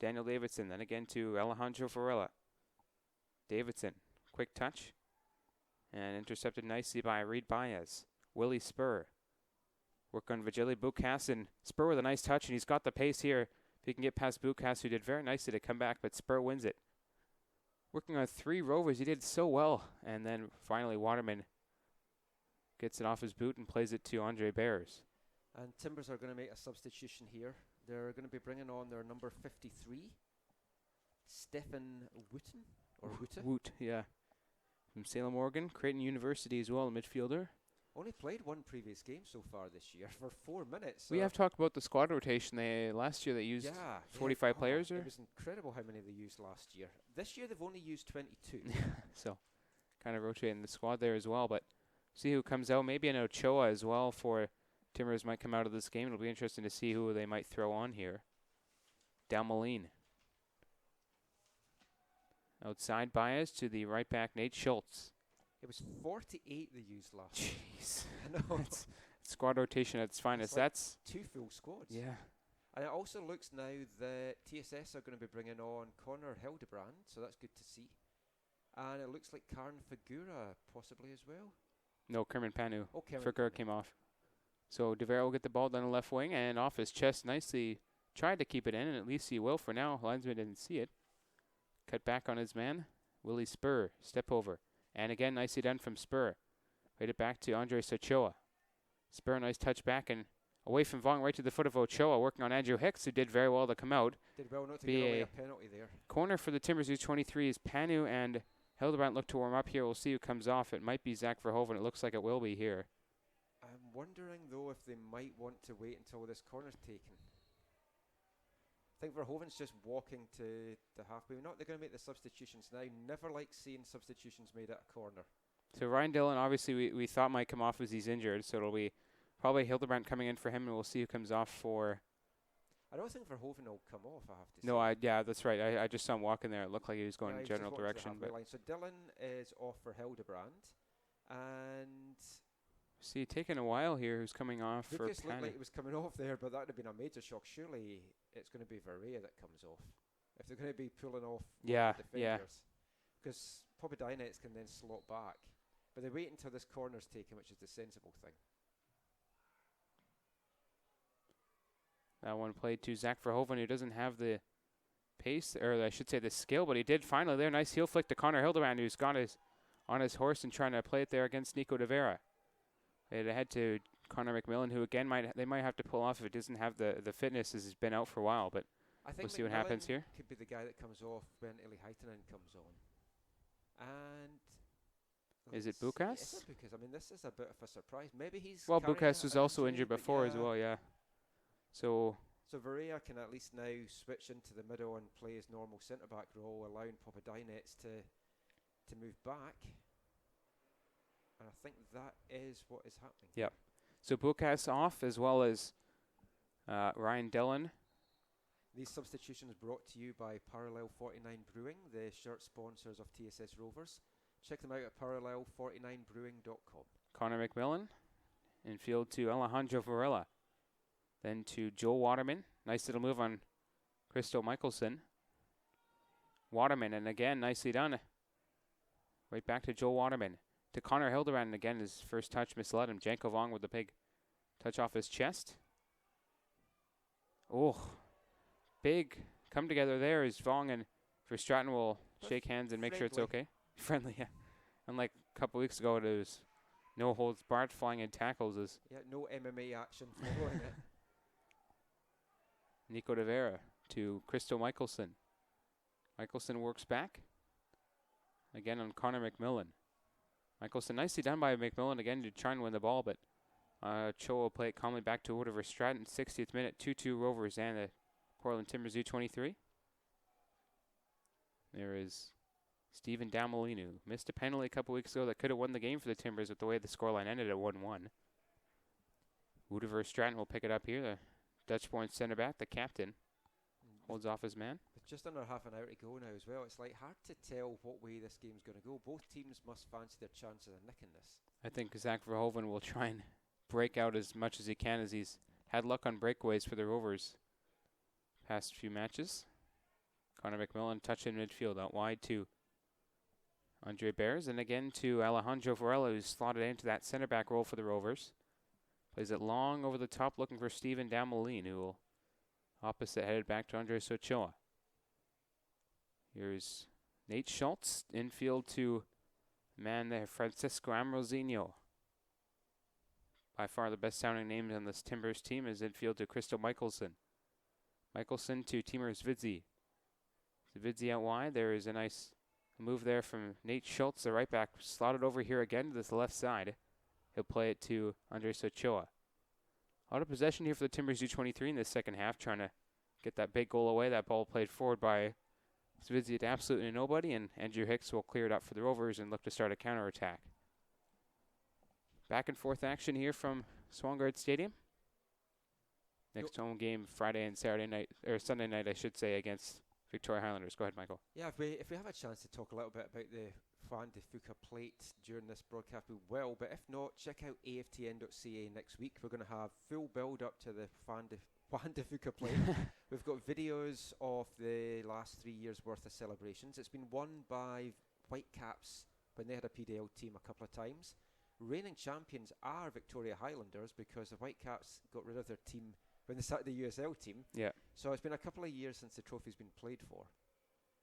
Daniel Davidson, then again to Alejandro Varela. Davidson, quick touch, and intercepted nicely by Reed Baez. Willie Spur. Work on Vagili Bukas, and Spur with a nice touch, and he's got the pace here. If he can get past Bukas, who did very nicely to come back, but Spur wins it. Working on 3 Rovers, he did so well. And then finally Waterman gets it off his boot and plays it to Andre Bears. And Timbers are going to make a substitution here. They're going to be bringing on their number 53, Stefan Wooten, or Wooten. Woot, yeah. From Salem, Oregon. Creighton University as well, a midfielder. Only played one previous game so far this year for 4 minutes. We have talked about the squad rotation. Last year they used 45 players. It was incredible how many they used last year. This year they've only used 22. So kind of rotating the squad there as well. But See who comes out. Maybe an Ochoa as well for Timbers might come out of this game. It'll be interesting to see who they might throw on here. Dalmaline. Outside bias to the right back, Nate Schultz. It was 48 they used last week. Jeez. I know. That's squad rotation at its finest. Like That's 2 full squads. yeah. And it also looks now that TSS are going to be bringing on Connor Hildebrand, so that's good to see. And it looks like Karen Figura possibly as well. No, Kerman Panu. Oh, Kerman Figura Panu. came off. So DeVera will get the ball down the left wing and off his chest nicely. Tried to keep it in, and at least he will for now. Linesman didn't see it. Cut back on his man. Willie Spur, step over. And again, nicely done from Spur. Right it back to Andre Sochoa. Spur, nice touch back and away from Vaughn, right to the foot of Ochoa, working on Andrew Hicks, who did very well to come out. Did well not to Be get away a a penalty there. Corner for the Timbers U23 is Panu and Hildebrand look to warm up here. We'll see who comes off. It might be Zach Verhoeven. It looks like it will be here. I'm wondering, though, if they might want to wait until this corner's taken. I think Verhoeven's just walking to the halfway. Not they're going to make the substitutions now. Never like seeing substitutions made at a corner. So Ryan Dillon, obviously, we thought might come off as he's injured, so it'll be probably Hildebrand coming in for him, and we'll see who comes off for. I don't think Verhoeven will come off, I have to say. No, yeah, that's right. I just saw him walking there. It looked like he was going Yeah, in he was general just walking to the direction. halfway But line. So Dillon is off for Hildebrand. And see, taking a while here. Who's coming off for Lucas looked Panu? like he was coming off there, but that would have been a major shock. Surely it's going to be Varela that comes off. If they're going to be pulling off Yeah, the yeah. defenders. Because Papadinets can then slot back. But they wait until this corner's taken, which is the sensible thing. That one played to Zach Verhoeven, who doesn't have the pace, or I should say the skill, but he did finally there. Nice heel flick to Connor Hildebrand, who's got his on his horse and trying to play it there against Nico De Vera. They had ahead to Connor McMillan, who again might have to pull off if it doesn't have the fitness, as he's been out for a while. But I think we'll see what happens here. Could be the guy that comes off when Eli Heitinen comes on. And Is it let's see. Bukas? Is it Bukas? I mean, this is a bit of a surprise. Maybe he's Well, carrying Bukas a- was an also injury, injured but before as yeah. well, yeah. So Varela can at least now switch into the middle and play his normal centre-back role, allowing Papadinets to move back. And I think that is what is happening. Yep. So Bukas off, as well as Ryan Dillon. These substitutions brought to you by Parallel 49 Brewing, the shirt sponsors of TSS Rovers. Check them out at parallel49brewing.com. Connor McMillan. Infield to Alejandro Varela. Then to Joel Waterman. Nice little move on Christo Michelson. Waterman, and again, nicely done. Right back to Joel Waterman. To Connor Hildebrand, and again, his first touch misled him. Janko Vong with the big touch off his chest. Oh, big come together there as Vong and Verstraeten will shake hands and make sure it's Friendly. okay. Friendly, yeah. Unlike a couple weeks ago, it was no holds barred, flying in tackles as Yeah, no MMA action following it. Nico De Vera to Christo Michelson. Michelson works back. Again on Connor McMillan. Michelson, nicely done by McMillan again to try and win the ball, but Cho will play it calmly back to Wood Verstraeten. 60th minute, 2-2 Rovers and the Portland Timbers U23. There is Stephen Damalinu. Missed a penalty a couple weeks ago that could have won the game for the Timbers with the way the scoreline ended at 1-1. Wood Verstraeten will pick it up here. The Dutch-born centre back, the captain, holds off his man. With just under half an hour to go now as well, it's like hard to tell what way this game's going to go. Both teams must fancy their chances of nicking this. I think Zach Verhoeven will try and break out as much as he can, as he's had luck on breakaways for the Rovers past few matches. Connor McMillan touch in midfield, out wide to Andre Bears, and again to Alejandro Varela, who's slotted into that center back role for the Rovers. Plays it long over the top, looking for Stephen Damalin, who will opposite headed back to Andre Sochoa. Here's Nate Schultz, infield to man there, Francisco Ambrosino. By far the best sounding name on this Timbers team is infield to Christo Michelson. Michelson to Timur Zvidzi. Zvidzi out wide. There is a nice move there from Nate Schultz, the right back, slotted over here again to this left side. He'll play it to Andre Sochoa. Out of possession here for the Timbers U23 in the second half, trying to get that big goal away. That ball played forward by Zvidzi to absolutely nobody, and Andrew Hicks will clear it up for the Rovers and look to start a counterattack. back and forth action here from Swangard Stadium. Next home game Friday and Saturday night, or Sunday night, I should say, against Victoria Highlanders. Go ahead, Michael. Yeah, if we have a chance to talk a little bit about the Fan de Fuca plate during this broadcast, we will. But if not, check out aftn.ca next week. We're going to have full build up to the Fan de Fuca plate. We've got videos of the last 3 years' worth of celebrations. It's been won by Whitecaps when they had a PDL team a couple of times. Reigning champions are Victoria Highlanders because the Whitecaps got rid of their team when they started the USL team. Yeah. So it's been a couple of years since the trophy's been played for.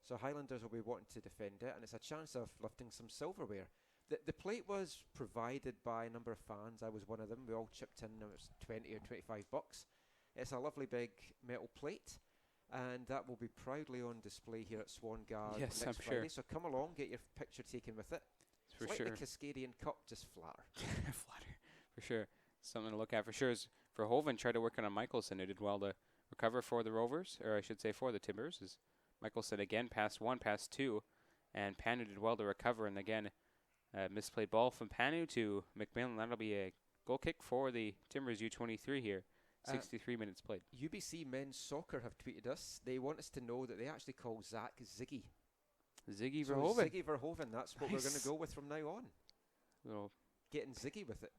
So Highlanders will be wanting to defend it, and it's a chance of lifting some silverware. The plate was provided by a number of fans. I was one of them. We all chipped in. It was 20 or 25 bucks. It's a lovely big metal plate, and that will be proudly on display here at Swangard Yes, next I'm Friday. sure. So come along, get your picture taken with it. For It's sure. like the Cascadian Cup, just flatter. Flatter. For sure. Something to look at for sure. Is Verhoeven tried to work on Michelson, who did well to recover for the Rovers, or I should say for the Timbers. As Michelson again passed one, passed two, and Panu did well to recover. And again, misplayed ball from Panu to McMillan. That'll be a goal kick for the Timbers U23 here. 63 minutes played. UBC men's soccer have tweeted us. They want us to know that they actually call Zach Ziggy. Ziggy So Verhoeven. Ziggy Verhoeven, that's what we're going to go with from now on. Little Getting Ziggy with it.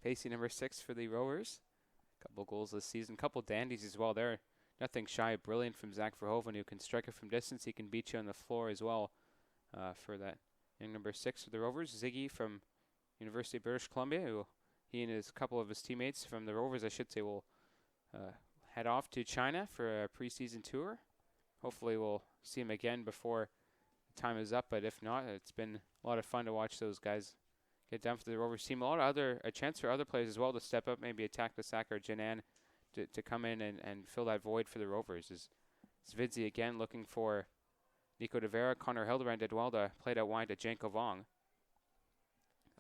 pacey number 6 for the Rovers. Couple goals this season. Couple dandies as well there. Nothing shy of brilliant from Zach Verhoeven, who can strike it from distance. He can beat you on the floor as well for that. Young number 6 for the Rovers. Ziggy from University of British Columbia, who he and a couple of his teammates from the Rovers, I should say, will head off to China for a preseason tour. Hopefully we'll see him again before time is up, but if not, it's been a lot of fun to watch those guys get down for the Rovers team. A chance for other players as well to step up, maybe attack the sack or Jinan to come in and fill that void for the Rovers. Is Svidzi again looking for Nico De Vera. Connor Hildebrand did well to play that wide to Janko Vong.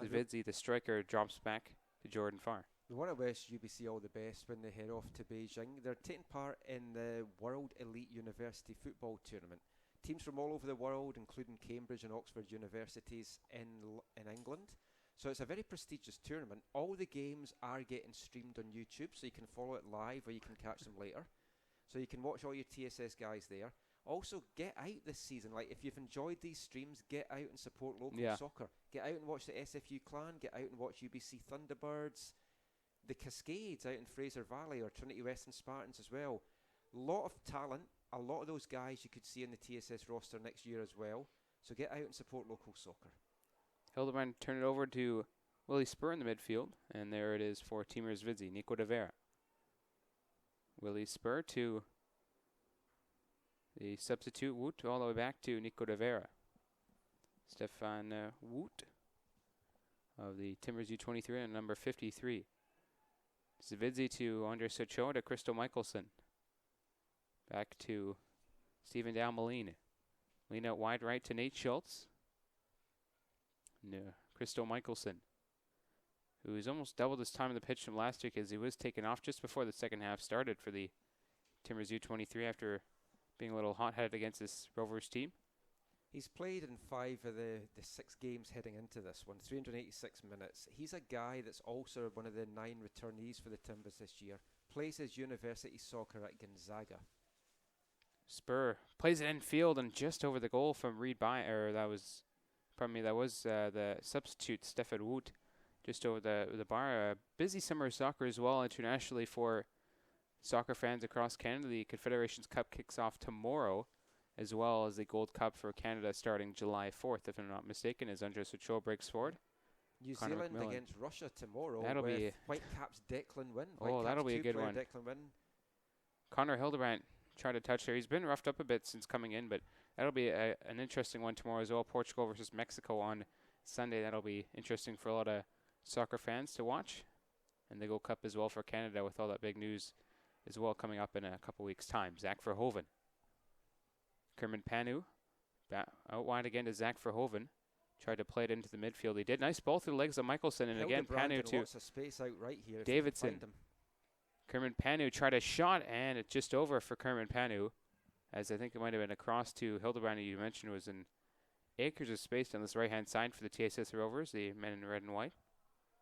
Svidzi, the striker, drops back to Jordan Farr. We want to wish UBC all the best when they head off to Beijing. They're taking part in the World Elite University Football Tournament. Teams from all over the world, including Cambridge and Oxford universities in England. So it's a very prestigious tournament. All the games are getting streamed on YouTube, so you can follow it live or you can catch them later. So you can watch all your TSS guys there. Also, get out this season. Like, if you've enjoyed these streams, get out and support local soccer. Get out and watch the SFU Clan. Get out and watch UBC Thunderbirds. The Cascades out in Fraser Valley, or Trinity Western Spartans as well. Lot of talent. A lot of those guys you could see in the TSS roster next year as well. So get out and support local soccer. Hildebrand turned it over to Willie Spur in the midfield, and there it is for Teamer Svidzi, Nico De Vera. Willie Spur to the substitute Woot, all the way back to Nico De Vera. Stefan Woot of the Timbers U23 and number 53. Svidzi to Andre Socho to Christo Michelson. Back to Stephen Dalmalene. Lean out wide right to Nate Schultz. Christo Michelson, who has almost doubled his time on the pitch from last week, as he was taken off just before the second half started for the Timbers U23 after being a little hot-headed against this Rovers team. He's played in 5 of the 6 games heading into this one, 386 minutes. He's a guy that's also one of the 9 returnees for the Timbers this year. Plays his university soccer at Gonzaga. Spur plays it in field and just over the goal from Reed that was the substitute Stefan Woot, just over the bar. Busy summer of soccer as well internationally for soccer fans across Canada. The Confederations Cup kicks off tomorrow, as well as the Gold Cup for Canada starting July 4th, if I'm not mistaken, as Andre Socho breaks forward. New Connor Zealand McMillan against Russia tomorrow. That'll with be Whitecaps Declan Wynn. That'll be a good one. Declan Wynn. Connor Hildebrand tried to touch there. He's been roughed up a bit since coming in, but that'll be an interesting one tomorrow as well. Portugal versus Mexico on Sunday. That'll be interesting for a lot of soccer fans to watch. And the Gold Cup as well for Canada, with all that big news as well coming up in a couple weeks' time. Zach Verhoeven. Kerman Panu out wide again to Zach Verhoeven. Tried to play it into the midfield. He did. Nice ball through the legs of Michelson. And again, Panu to lots of space out right here Davidson. Kerman Panu tried a shot, and it's just over for Kerman Panu, as I think it might have been across to Hildebrand, who you mentioned was in acres of space on this right-hand side for the TSS Rovers, the men in red and white.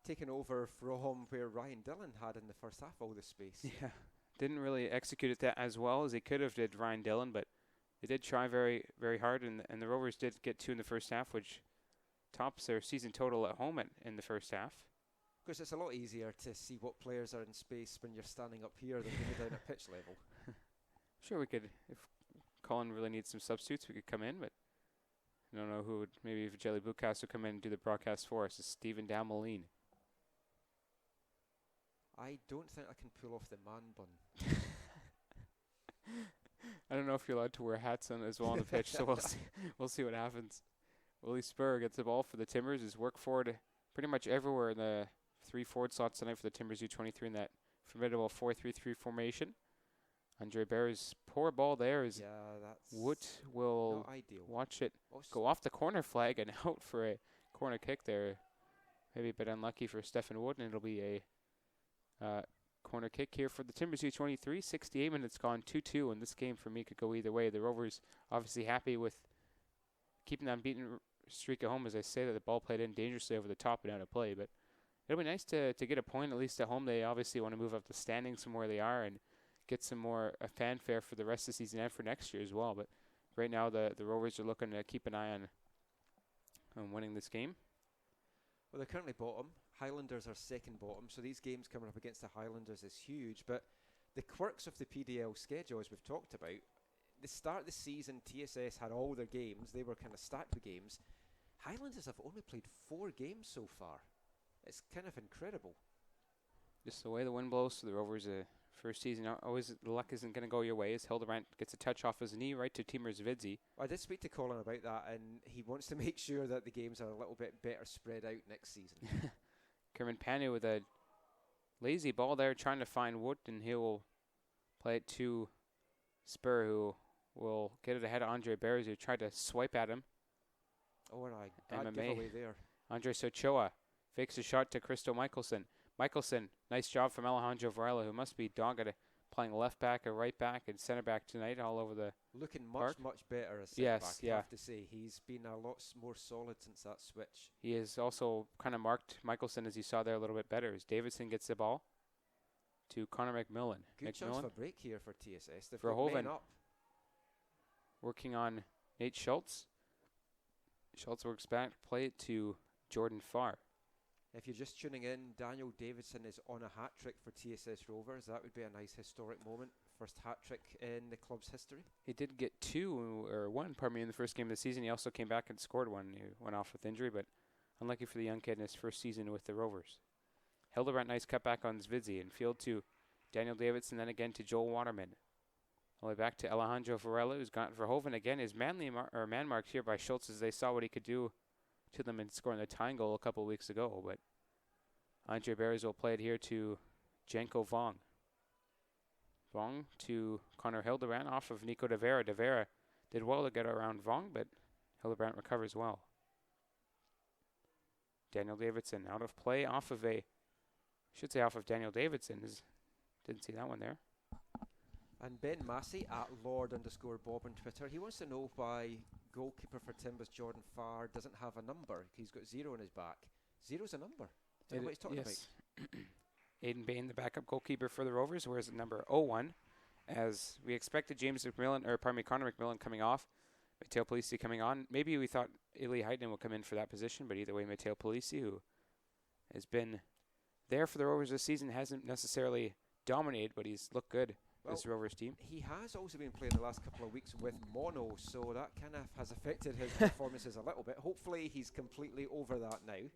taken over from where Ryan Dillon had in the first half all the space. Yeah, didn't really execute it that as well as they could have did Ryan Dillon, but they did try very, very hard, and the Rovers did get 2 in the first half, which tops their season total at home in the first half. Because it's a lot easier to see what players are in space when you're standing up here than when you're down at pitch level. Sure, we could, if Colin really needs some substitutes, we could come in, but I don't know who would. Maybe if Jelly Bluecast would come in and do the broadcast for us. It's Stephen Dalmaline. I don't think I can pull off the man bun. I don't know if you're allowed to wear hats on as well on the pitch, so we'll see. We'll see what happens. Willie Spur gets the ball for the Timbers. His work forward pretty much everywhere in the 3 forward slots tonight for the Timbers U23 in that formidable 4-3-3 formation. Andre Bear's poor ball there is Wood will watch it go off the corner flag and out for a corner kick there. Maybe a bit unlucky for Stephen Wood, and it'll be a corner kick here for the Timbers U23. 68 minutes gone, 2-2, and this game for me could go either way. The Rovers obviously happy with keeping that unbeaten streak at home, as I say that the ball played in dangerously over the top and out of play. But it'll be nice to get a point at least at home. They obviously want to move up the standings from where they are and get some more fanfare for the rest of the season and for next year as well. But right now the Rovers are looking to keep an eye on winning this game. Well, they're currently bottom. Highlanders are second bottom, so these games coming up against the Highlanders is huge. But the quirks of the PDL schedule, as we've talked about, the start of the season, TSS had all their games. They were kind of stacked with games. Highlanders have only played 4 games so far. It's kind of incredible. Just the way the wind blows for the Rovers, first season, always the luck isn't going to go your way as Hildebrandt gets a touch off his knee right to Timur Zvidzi. I did speak to Colin about that, and he wants to make sure that the games are a little bit better spread out next season. Kerman Panu with a lazy ball there trying to find Wood, and he will play it to Spur, who will get it ahead of Andre Bears, who tried to swipe at him. Oh, and bad giveaway there. Andre Sochoa fakes a shot to Christo Michelson. Michelson, nice job from Alejandro Varela, who must be dogged at playing left back or right back and centre back tonight all over the Looking park. much better as centre back, I have to say. He's been a lot more solid since that switch. He has also kind of marked Michelson, as you saw there, a little bit better as Davidson gets the ball to Connor McMillan. Good chance for break here for TSS. They've Verhoeven got men up. Working on Nate Schultz. Schultz works back, play it to Jordan Farr. If you're just tuning in, Daniel Davidson is on a hat-trick for TSS Rovers. That would be a nice historic moment. First hat-trick in the club's history. He did get 1 in the first game of the season. He also came back and scored 1. He went off with injury, but unlucky for the young kid in his first season with the Rovers. Hildebrandt, nice cutback on Zvidzi, and field to Daniel Davidson, then again to Joel Waterman. All the way back to Alejandro Varela, who's got Verhoeven again. Is man marked here by Schultz, as they saw what he could do to them in scoring the tying goal a couple of weeks ago. But Andre Bears will play it here to Janko Vong. Vong to Connor Hildebrandt off of Nico De Vera. De Vera did well to get around Vong, but Hildebrandt recovers well. Daniel Davidson out of play off of Daniel Davidson. Didn't see that one there. And Ben Massey at Lord_Bob on Twitter. He wants to know why goalkeeper for Timbers Jordan Farr doesn't have a number. He's got 0 on his back. 0's a number. Don't know what he's talking about. Aidan Bain, the backup goalkeeper for the Rovers, wears number 01. As we expected, Connor McMillan coming off, Matteo Polisi coming on. Maybe we thought Eli Heiden would come in for that position, but either way, Matteo Polisi, who has been there for the Rovers this season, hasn't necessarily dominated, but he's looked good. This Rovers team. He has also been playing the last couple of weeks with mono, so that kind of has affected his performances a little bit. Hopefully he's completely over that now.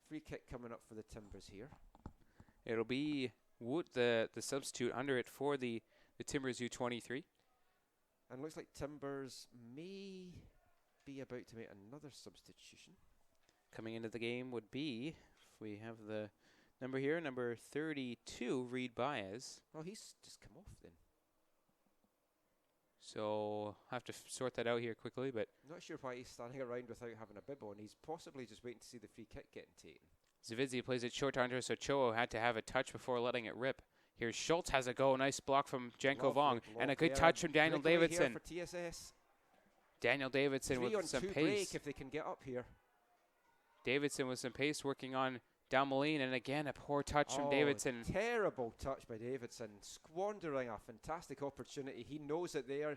Free kick coming up for the Timbers here. It'll be Wood, the substitute under it for the Timbers U23. And looks like Timbers may be about to make another substitution. Coming into the game would be, if we have the number here, number 32, Reed Baez. Oh, he's just come off then. So I'll have to sort that out here quickly, but not sure why he's standing around without having a bib on. He's possibly just waiting to see the free kick getting taken. Zvidzi plays it short to Andre Sochoa, had to have a touch before letting it rip. Here's Schultz has a go, nice block from Janko Vong, and a good touch from Daniel Davidson. Here for TSS. Daniel Davidson with some pace. Break if they can get up here. Davidson with some pace working on Dalmaline, and again a poor touch from Davidson. Terrible touch by Davidson, squandering a fantastic opportunity. He knows that they are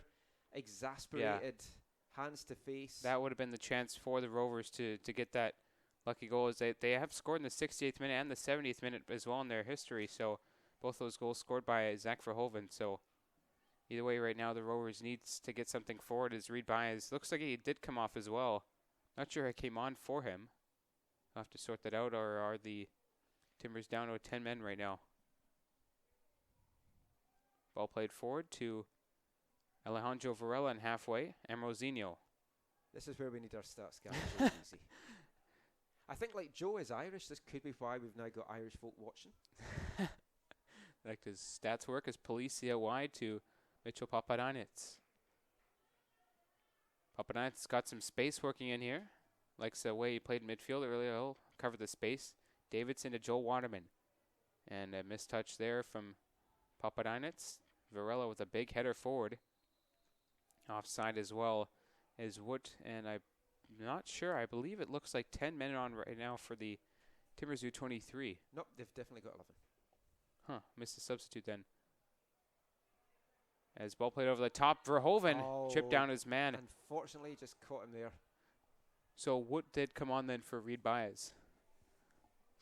exasperated, hands to face. That would have been the chance for the Rovers to get that lucky goal. As they have scored in the 68th minute and the 70th minute as well in their history. So both those goals scored by Zach Verhoeven. So either way, right now the Rovers needs to get something forward. As Reed Baez looks like he did come off as well. Not sure I came on for him. I'll have to sort that out, or are the Timbers down to 10 men right now? Ball played forward to Alejandro Varela and halfway, Amrosinho. This is where we need our stats guys. Easy. I think like Joe is Irish. This could be why we've now got Irish folk watching. Like his stats work as Policia wide to Mitchell Papadanitz. Papadanitz got some space working in here. Likes the way he played in midfield earlier. He'll cover the space. Davidson to Joel Waterman. And a missed touch there from Papadanitz. Varela with a big header forward. Offside as well as Wood. And I'm not sure. I believe it looks like 10 men on right now for the Timbers U23. Nope, they've definitely got 11. Huh, missed a substitute then. As ball played over the top, Verhoeven chipped down his man. Unfortunately, just caught him there. So Wood did come on then for Reed Baez.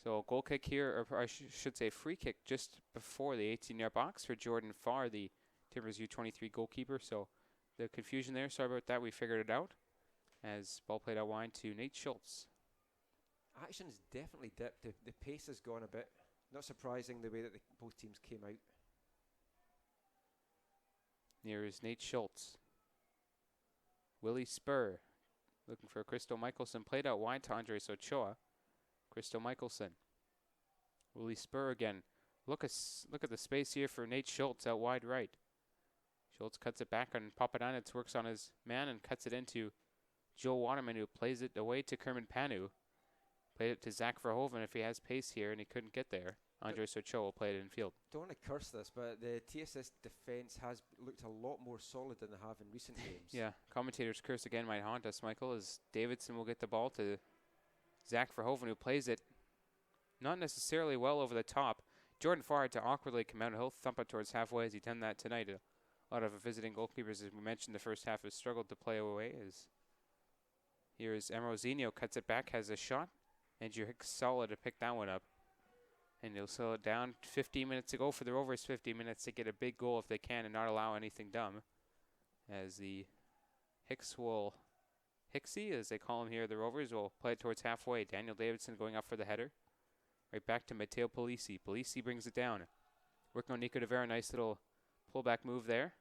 So goal kick here, or I should say free kick just before the 18-yard box for Jordan Farr, the Timbers U23 goalkeeper. So the confusion there, sorry about that, we figured it out. As ball played out wide to Nate Schultz. Action's definitely dipped. The pace has gone a bit. Not surprising the way that both teams came out. Here is Nate Schultz. Willie Spur looking for Crystal Michelson. Played out wide to Andres Ochoa. Crystal Michelson. Willie Spur again. Look at the space here for Nate Schultz out wide right. Schultz cuts it back on Papadanitz, works on his man and cuts it into Joel Waterman, who plays it away to Kerman Panu. Played it to Zach Verhoeven if he has pace here, and he couldn't get there. Andres Ochoa will play it in field. Don't want to curse this, but the TSS defence has looked a lot more solid than they have in recent games. Yeah, commentator's curse again might haunt us, Michael, as Davidson will get the ball to Zach Verhoeven, who plays it not necessarily well over the top. Jordan Farr had to awkwardly come out, and he'll thump it towards halfway as he done that tonight. A lot of visiting goalkeepers, as we mentioned, the first half has struggled to play away. As here's Amrosinho, cuts it back, has a shot. Andrew Hicks solid to pick that one up. And he'll slow it down. 15 minutes to go for the Rovers. 15 minutes to get a big goal if they can and not allow anything dumb. As the Hicksy, as they call him here, the Rovers will play it towards halfway. Daniel Davidson going up for the header. Right back to Matteo Polisi. Polisi brings it down. Working on Nico De Vera. Nice little pullback move there.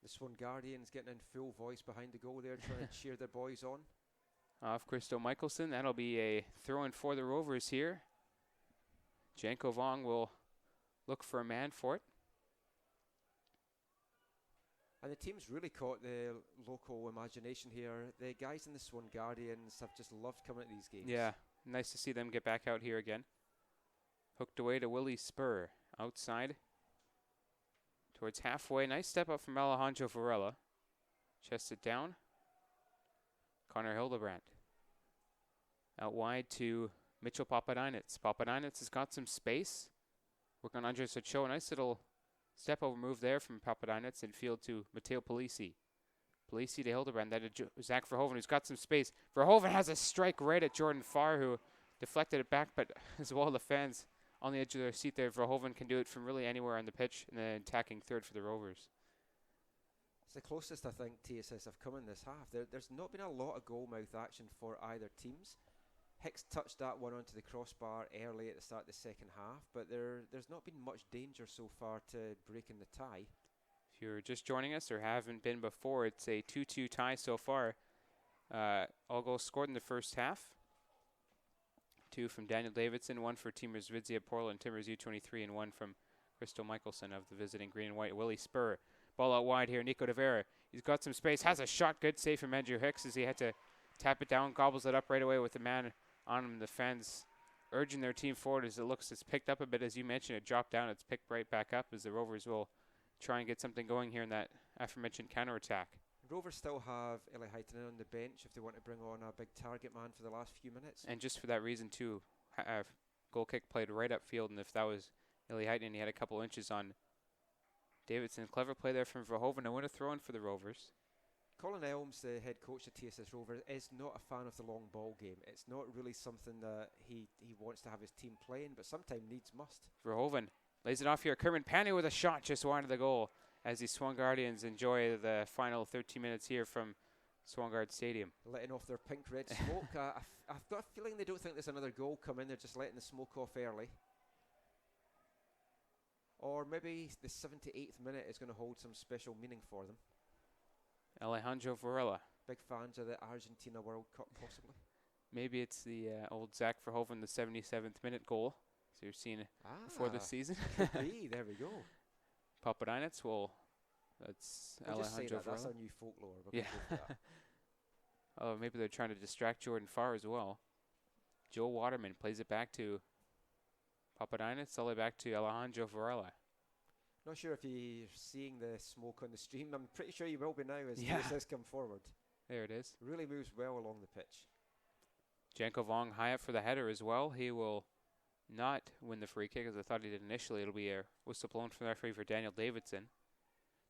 The Swangardians getting in full voice behind the goal there, trying to cheer their boys on. Off Crystal Michelson. That'll be a throw-in for the Rovers here. Janko Vong will look for a man for it. And the team's really caught the local imagination here. The guys in the Swangardians have just loved coming to these games. Yeah, nice to see them get back out here again. Hooked away to Willie Spur. Outside. Towards halfway. Nice step up from Alejandro Varela. Chested down. Connor Hildebrandt. Out wide to Mitchell Papadanitz. Papadanitz has got some space. Working on Andres Ochoa. Nice little step over move there from Papadanitz in field to Matteo Polisi. Polisi to Hildebrandt. That to Zach Verhoeven, who's got some space. Verhoeven has a strike right at Jordan Farr, who deflected it back, but as well the fans on the edge of their seat there. Verhoeven can do it from really anywhere on the pitch, and then attacking third for the Rovers. It's the closest I think TSS have come in this half. There's not been a lot of goal-mouth action for either teams. Hicks touched that one onto the crossbar early at the start of the second half, but there's not been much danger so far to breaking the tie. If you're just joining us or haven't been before, it's a 2-2 tie so far. All goals scored in the first half. 2 from Daniel Davidson, 1 for Timbers Vidzia Portland Timbers U23, and 1 from Crystal Michelson of the visiting green and white. Willie Spur. Ball out wide here. Nico De Vera. He's got some space. Has a shot. Good save from Andrew Hicks as he had to tap it down. Gobbles it up right away with the man on him. The fans urging their team forward as it looks. It's picked up a bit. As you mentioned, it dropped down. It's picked right back up as the Rovers will try and get something going here in that aforementioned counterattack. Rovers still have Eli Heitinen on the bench if they want to bring on a big target man for the last few minutes. And just for that reason, too, goal kick played right upfield, and if that was Eli Heitinen, he had a couple inches on Davidson. Clever play there from Verhoeven. I want to throw in for the Rovers. Colin Elms, the head coach of TSS Rovers, is not a fan of the long ball game. It's not really something that he wants to have his team playing, but sometimes needs must. Verhoeven lays it off here. Kerman Panu with a shot just wide of the goal as the Swangardians enjoy the final 13 minutes here from Swangard Stadium. Letting off their pink-red smoke. I've got a feeling they don't think there's another goal coming. They're just letting the smoke off early. Or maybe the 78th minute is going to hold some special meaning for them. Alejandro Varela. Big fans of the Argentina World Cup, possibly. Maybe it's the old Zach Verhoeven, the 77th minute goal. So you're seeing it before the season. Could be. There we go. Papadinets will. That's We'll just say Alejandro that. Varela. That's our new folklore. We're Yeah. gonna go for that. Oh, maybe they're trying to distract Jordan Farr as well. Joe Waterman plays it back to Papadinets, all the way back to Alejandro Varela. Not sure if you're seeing the smoke on the stream. I'm pretty sure you will be now as Yeah. TSS come forward. There it is. Really moves well along the pitch. Janko Vong high up for the header as well. He will not win the free kick as I thought he did initially. It'll be a whistle blown from the referee for Daniel Davidson.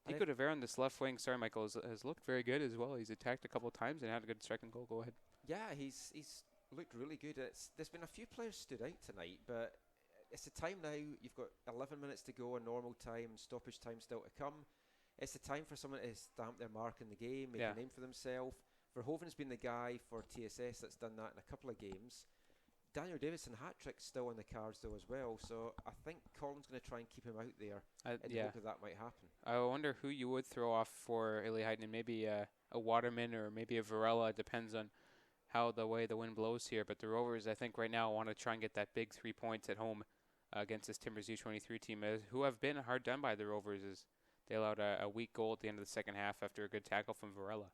Nico DeVere on this left wing, sorry Michael, has looked very good as well. He's attacked a couple of times and had a good second goal. Go ahead. Yeah, he's looked really good. There's been a few players stood out tonight, but it's the time now. You've got 11 minutes to go in normal time, stoppage time still to come. It's the time for someone to stamp their mark in the game, make a name for themselves. Verhoeven's been the guy for TSS that's done that in a couple of games. Daniel Davidson hat-trick still on the cards though as well, so I think Colin's going to try and keep him out there in the hope that might happen. I wonder who you would throw off for Eli Heitinen. Maybe a Waterman or maybe a Varela. It depends on how the way the wind blows here. But the Rovers, I think right now, want to try and get that big 3 points at home against this Timbers U23 team, who have been hard done by the Rovers as they allowed a weak goal at the end of the second half after a good tackle from Varela.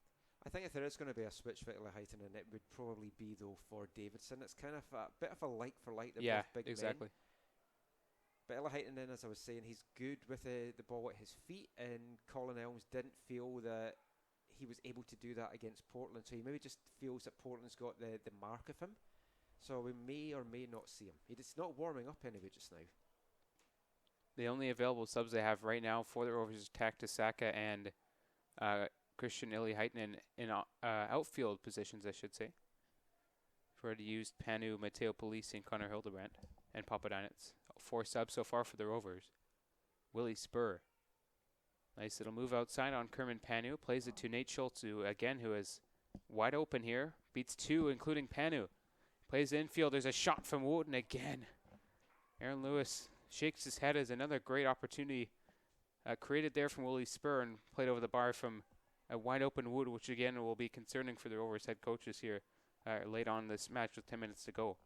I think if there is going to be a switch for Eli Heitinen, it would probably be though for Davidson. It's kind of a bit of a like for like. They're both big exactly. Men. But Eli Heitinen, as I was saying, he's good with the ball at his feet, and Colin Elms didn't feel that he was able to do that against Portland. So he maybe just feels that Portland's got the mark of him. So we may or may not see him. He's not warming up anyway just now. The only available subs they have right now for the Rovers is Tak Tasaka and Christian Eli Heitinen in outfield positions, I should say. We've already used Panu, Matteo Polisi, and Connor Hildebrandt, and Papadinets. 4 subs so far for the Rovers. Willie Spur. Nice little move outside on Kerman Panu. Plays it to Nate Schultz, who is wide open here. Beats 2, including Panu. Plays infield. There's a shot from Wooten again. Aaron Lewis shakes his head as another great opportunity created there from Willie Spur and played over the bar from a wide open Wood, which again will be concerning for the Rovers head coaches here late on this match with 10 minutes to go.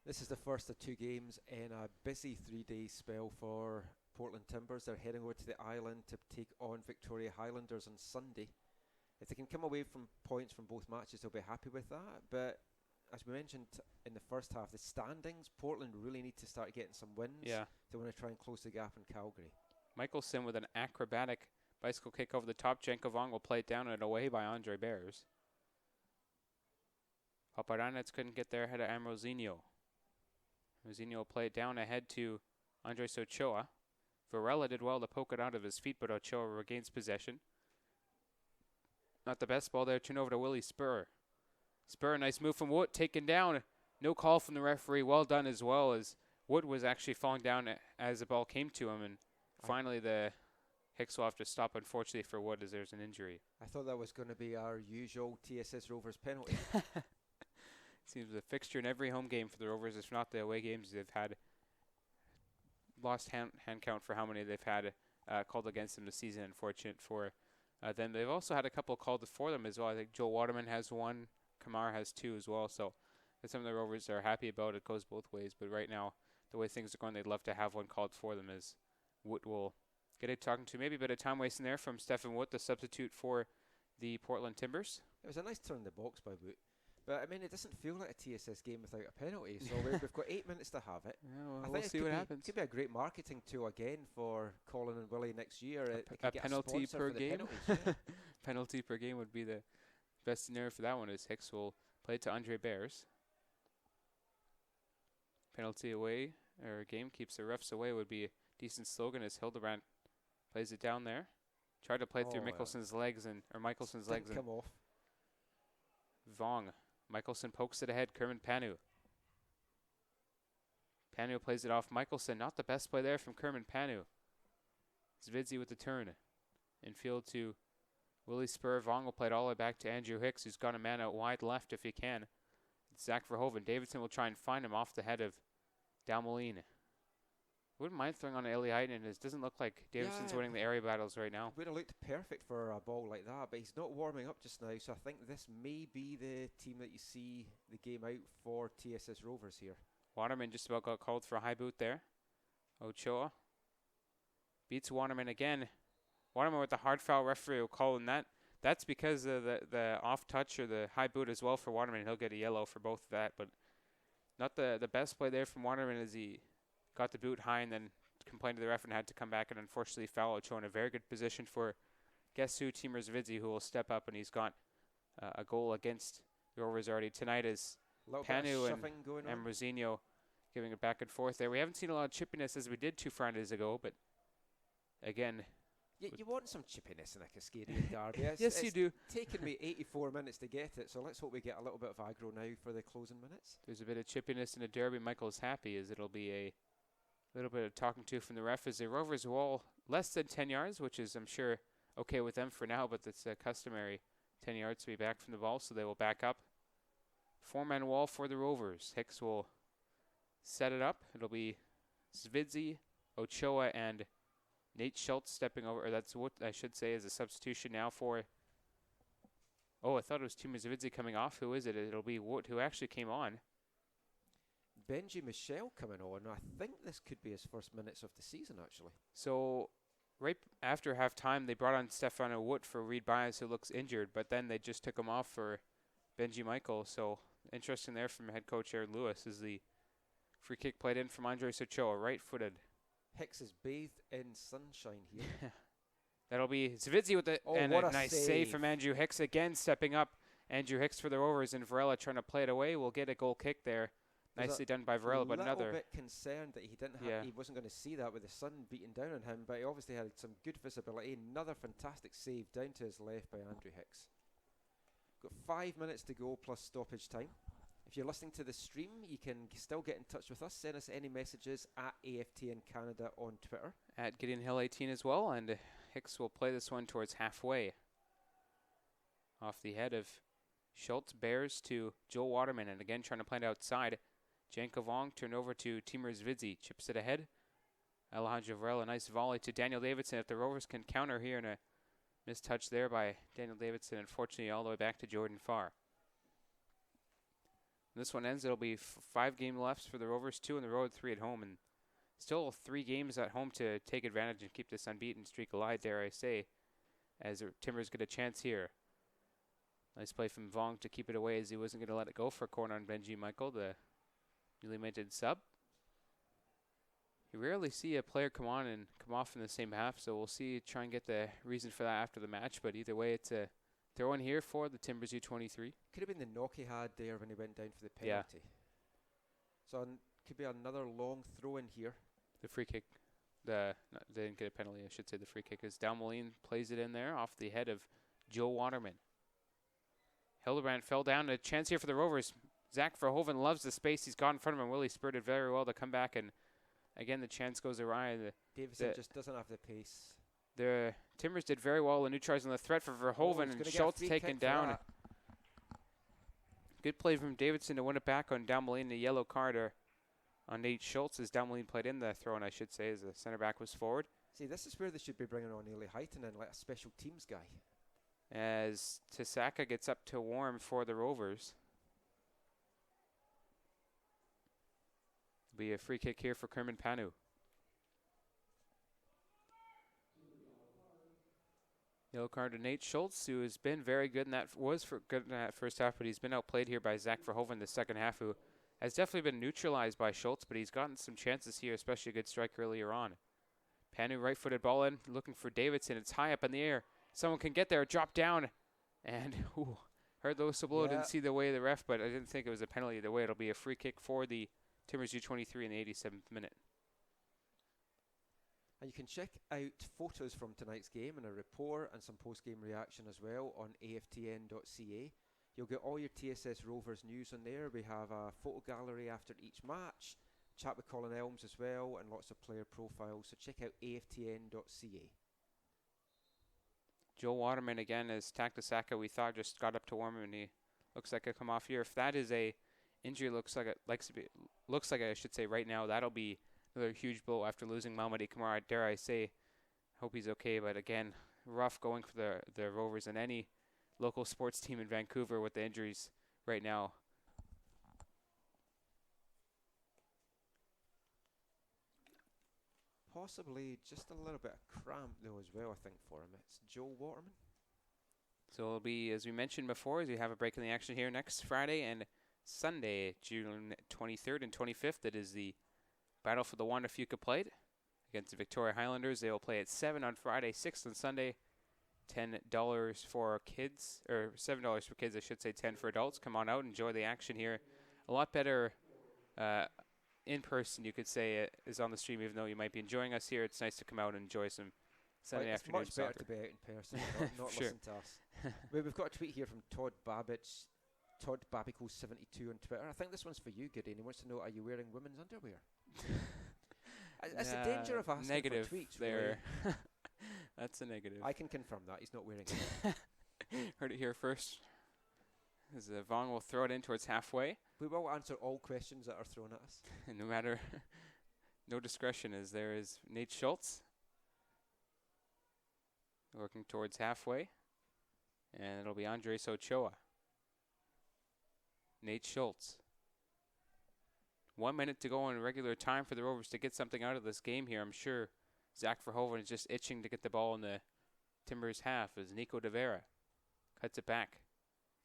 This is the first of 2 games in a busy 3-day spell for Portland Timbers. They're heading over to the island to take on Victoria Highlanders on Sunday. If they can come away from points from both matches, they'll be happy with that. But as we mentioned in the first half, the standings, Portland really need to start getting some wins. Yeah. They want to try and close the gap in Calgary. Michelson with an acrobatic bicycle kick over the top. Janko Vong will play it down and away by Andre Bears. Papadinets couldn't get there ahead of Amrosinho. Amrosinho will play it down ahead to Andres Ochoa. Varela did well to poke it out of his feet, but Ochoa regains possession. Not the best ball there. Turn over to Willie Spur. Spur, nice move from Wood, taken down. No call from the referee. Well done as well, as Wood was actually falling down as the ball came to him. And finally the Hicks will have to stop, unfortunately, for Wood as there's an injury. I thought that was going to be our usual TSS Rovers penalty. Seems a fixture in every home game for the Rovers. If not the away games, they've had lost hand count for how many they've had called against them this season. Unfortunate for them. They've also had a couple called for them as well. I think Joe Waterman has 1. Kamar has 2 as well. So that's something the Rovers are happy about. It goes both ways. But right now, the way things are going, they'd love to have 1 called for them, as Wood will get it talking to. Maybe a bit of time wasting there from Stephen Wood, the substitute for the Portland Timbers. It was a nice turn in the box by Wood. But I mean, it doesn't feel like a TSS game without a penalty. So we've got 8 minutes to have it. Yeah, well, I we'll think see what happens. It could be a great marketing tool again for Colin and Willie next year. A penalty per game. Penalty per game would be the best scenario for that one. As Hicks will play it to Andre Bears. Penalty away, or game keeps the refs away would be a decent slogan as Hildebrand plays it down there. Tried to play through Mickelson's legs or Michelson's legs and come off. Vong. Michelson pokes it ahead. Kerman Panu. Panu plays it off Michelson. Not the best play there from Kerman Panu. Zvidzi with the turn. Infield to Willie Spur. Vong will play it all the way back to Andrew Hicks, who's got a man out wide left if he can. It's Zach Verhoeven. Davidson will try and find him off the head of Dalmoline. Wouldn't mind throwing on Eli Heiden. It doesn't look like Davidson's winning the area battles right now. Would have looked perfect for a ball like that, but he's not warming up just now, so I think this may be the team that you see the game out for TSS Rovers here. Waterman just about got called for a high boot there. Ochoa beats Waterman again. Waterman with the hard foul, referee will call him that. That's because of the off touch or the high boot as well for Waterman. He'll get a yellow for both of that, but not the best play there from Waterman as he got the boot high and then complained to the ref and had to come back and unfortunately foul Ochoa in a very good position for guess who, Timur Zvidzi, who will step up, and he's got a goal against the Rovers already tonight as Panu and Rosinho giving it back and forth there. We haven't seen a lot of chippiness as we did 2 Fridays ago, but again... You want some chippiness in a Cascadian derby. Yes, you do. It's taken me 84 minutes to get it, so let's hope we get a little bit of aggro now for the closing minutes. There's a bit of chippiness in a derby. Michael's happy as it'll be a little bit of talking to from the ref as the Rovers wall less than 10 yards, which is, I'm sure, okay with them for now, but it's a customary 10 yards to be back from the ball, so they will back up. 4-man wall for the Rovers. Hicks will set it up. It'll be Zvidzi, Ochoa, and Nate Schultz stepping over, or that's what I should say is a substitution now for... Oh, I thought it was Timur Zvidzi coming off. Who is it? It'll be Wood, who actually came on. Benji Michel coming on. I think this could be his first minutes of the season, actually. So, right after halftime, they brought on Stefano Wood for Reed Bias, who looks injured, but then they just took him off for Benji Michael. So, interesting there from head coach Aaron Lewis as the free kick played in from Andres Ochoa, right-footed. Hicks is bathed in sunshine here. That'll be Zvidzi with and a nice save from Andrew Hicks again, stepping up. Andrew Hicks for the Rovers, and Varela trying to play it away. Will get a goal kick there. Nicely done by Varela, but another. A little bit concerned that he wasn't going to see that with the sun beating down on him, but he obviously had some good visibility. Another fantastic save down to his left by Andrew Hicks. Got 5 minutes to go plus stoppage time. If you're listening to the stream, you can still get in touch with us. Send us any messages at AFTN Canada on Twitter. At Gideon Hill 18 as well, and Hicks will play this one towards halfway. Off the head of Schultz, Bears to Joel Waterman, and again trying to play it outside. Janko Vong turned over to Timur Zvidzi, chips it ahead. Alejandro Varela, a nice volley to Daniel Davidson. If the Rovers can counter here, and a missed touch there by Daniel Davidson, unfortunately all the way back to Jordan Farr. When this one ends, it'll be 5 game left for the Rovers, 2 on the road, 3 at home, and still 3 games at home to take advantage and keep this unbeaten streak alive, dare I say, as Timbers get a chance here. Nice play from Vong to keep it away as he wasn't going to let it go for a corner on Benji Michael, the newly minted sub. You rarely see a player come on and come off in the same half, so we'll see, try and get the reason for that after the match, but either way, it's a throw in here for the Timbers U23. Could have been the knock he had there when he went down for the penalty. Yeah. So could be another long throw in here. The free kick, they didn't get a penalty, I should say. The free kick is Dalmoline plays it in there off the head of Joe Waterman. Hildebrand fell down. A chance here for the Rovers. Zach Verhoeven loves the space he's got in front of him. Willie spurred it very well to come back, and again the chance goes awry. Davidson just doesn't have the pace. The Timbers did very well in neutralizing the threat for Verhoeven, and Schultz taken down. Good play from Davidson to win it back on Dalmoline. The yellow card on Nate Schultz as Dalmoline played in the throw, and I should say as the center back was forward. See, this is where they should be bringing on Eli Heitinen, like a special teams guy. As Tasaka gets up to warm for the Rovers. Be a free kick here for Kerman Panu. Yellow card to Nate Schultz, who has been very good in that, good in that first half, but he's been outplayed here by Zach Verhoeven the second half, who has definitely been neutralized by Schultz, but he's gotten some chances here, especially a good strike earlier on. Panu right-footed ball in, looking for Davidson. It's high up in the air. Someone can get there, drop down, and heard the whistle blow. Didn't see the way of the ref, but I didn't think it was a penalty either way. It'll be a free kick for the Timbers U23 in the 87th minute. And you can check out photos from tonight's game and a report and some post-game reaction as well on aftn.ca. You'll get all your TSS Rovers news on there. We have a photo gallery after each match, chat with Colin Elms as well, and lots of player profiles. So check out aftn.ca. Joe Waterman again as Taktasaka, we thought, just got up to warm him, and he looks like he'll come off here. If that is a injury, looks like I should say right now, that'll be another huge blow after losing Mamadi Kamara. Dare I say, hope he's okay. But again, rough going for the Rovers and any local sports team in Vancouver with the injuries right now. Possibly just a little bit of cramp though as well, I think, for him. It's Joe Waterman. So it'll be, as we mentioned before, as we have a break in the action here next Friday and Sunday, June 23rd and 25th. It is the Battle for the Wanda Fuca Plate against the Victoria Highlanders. They will play at 7 on Friday, 6 on Sunday. $10 for kids, or $7 for kids, I should say, 10 for adults. Come on out, enjoy the action here. A lot better in person, you could say, it is on the stream, even though you might be enjoying us here. It's nice to come out and enjoy some Sunday afternoon It's much soccer. better to be out in person, not Sure. listen to us. We've got a tweet here from Todd Babbage. Todd Babico72 on Twitter. I think this one's for you, Goody, and he wants to know, are you wearing women's underwear? It's the danger of asking negative for tweets. there. Really. That's a negative. I can confirm that. He's not wearing it. Heard it here first. As Vaughn will throw it in towards halfway. We will answer all questions that are thrown at us. And no matter, no discretion, as there is Nate Schultz working towards halfway. And it'll be Andres Ochoa. Nate Schultz. 1 minute to go in regular time for the Rovers to get something out of this game here. I'm sure Zach Verhoeven is just itching to get the ball in the Timbers half as Nico De Vera cuts it back.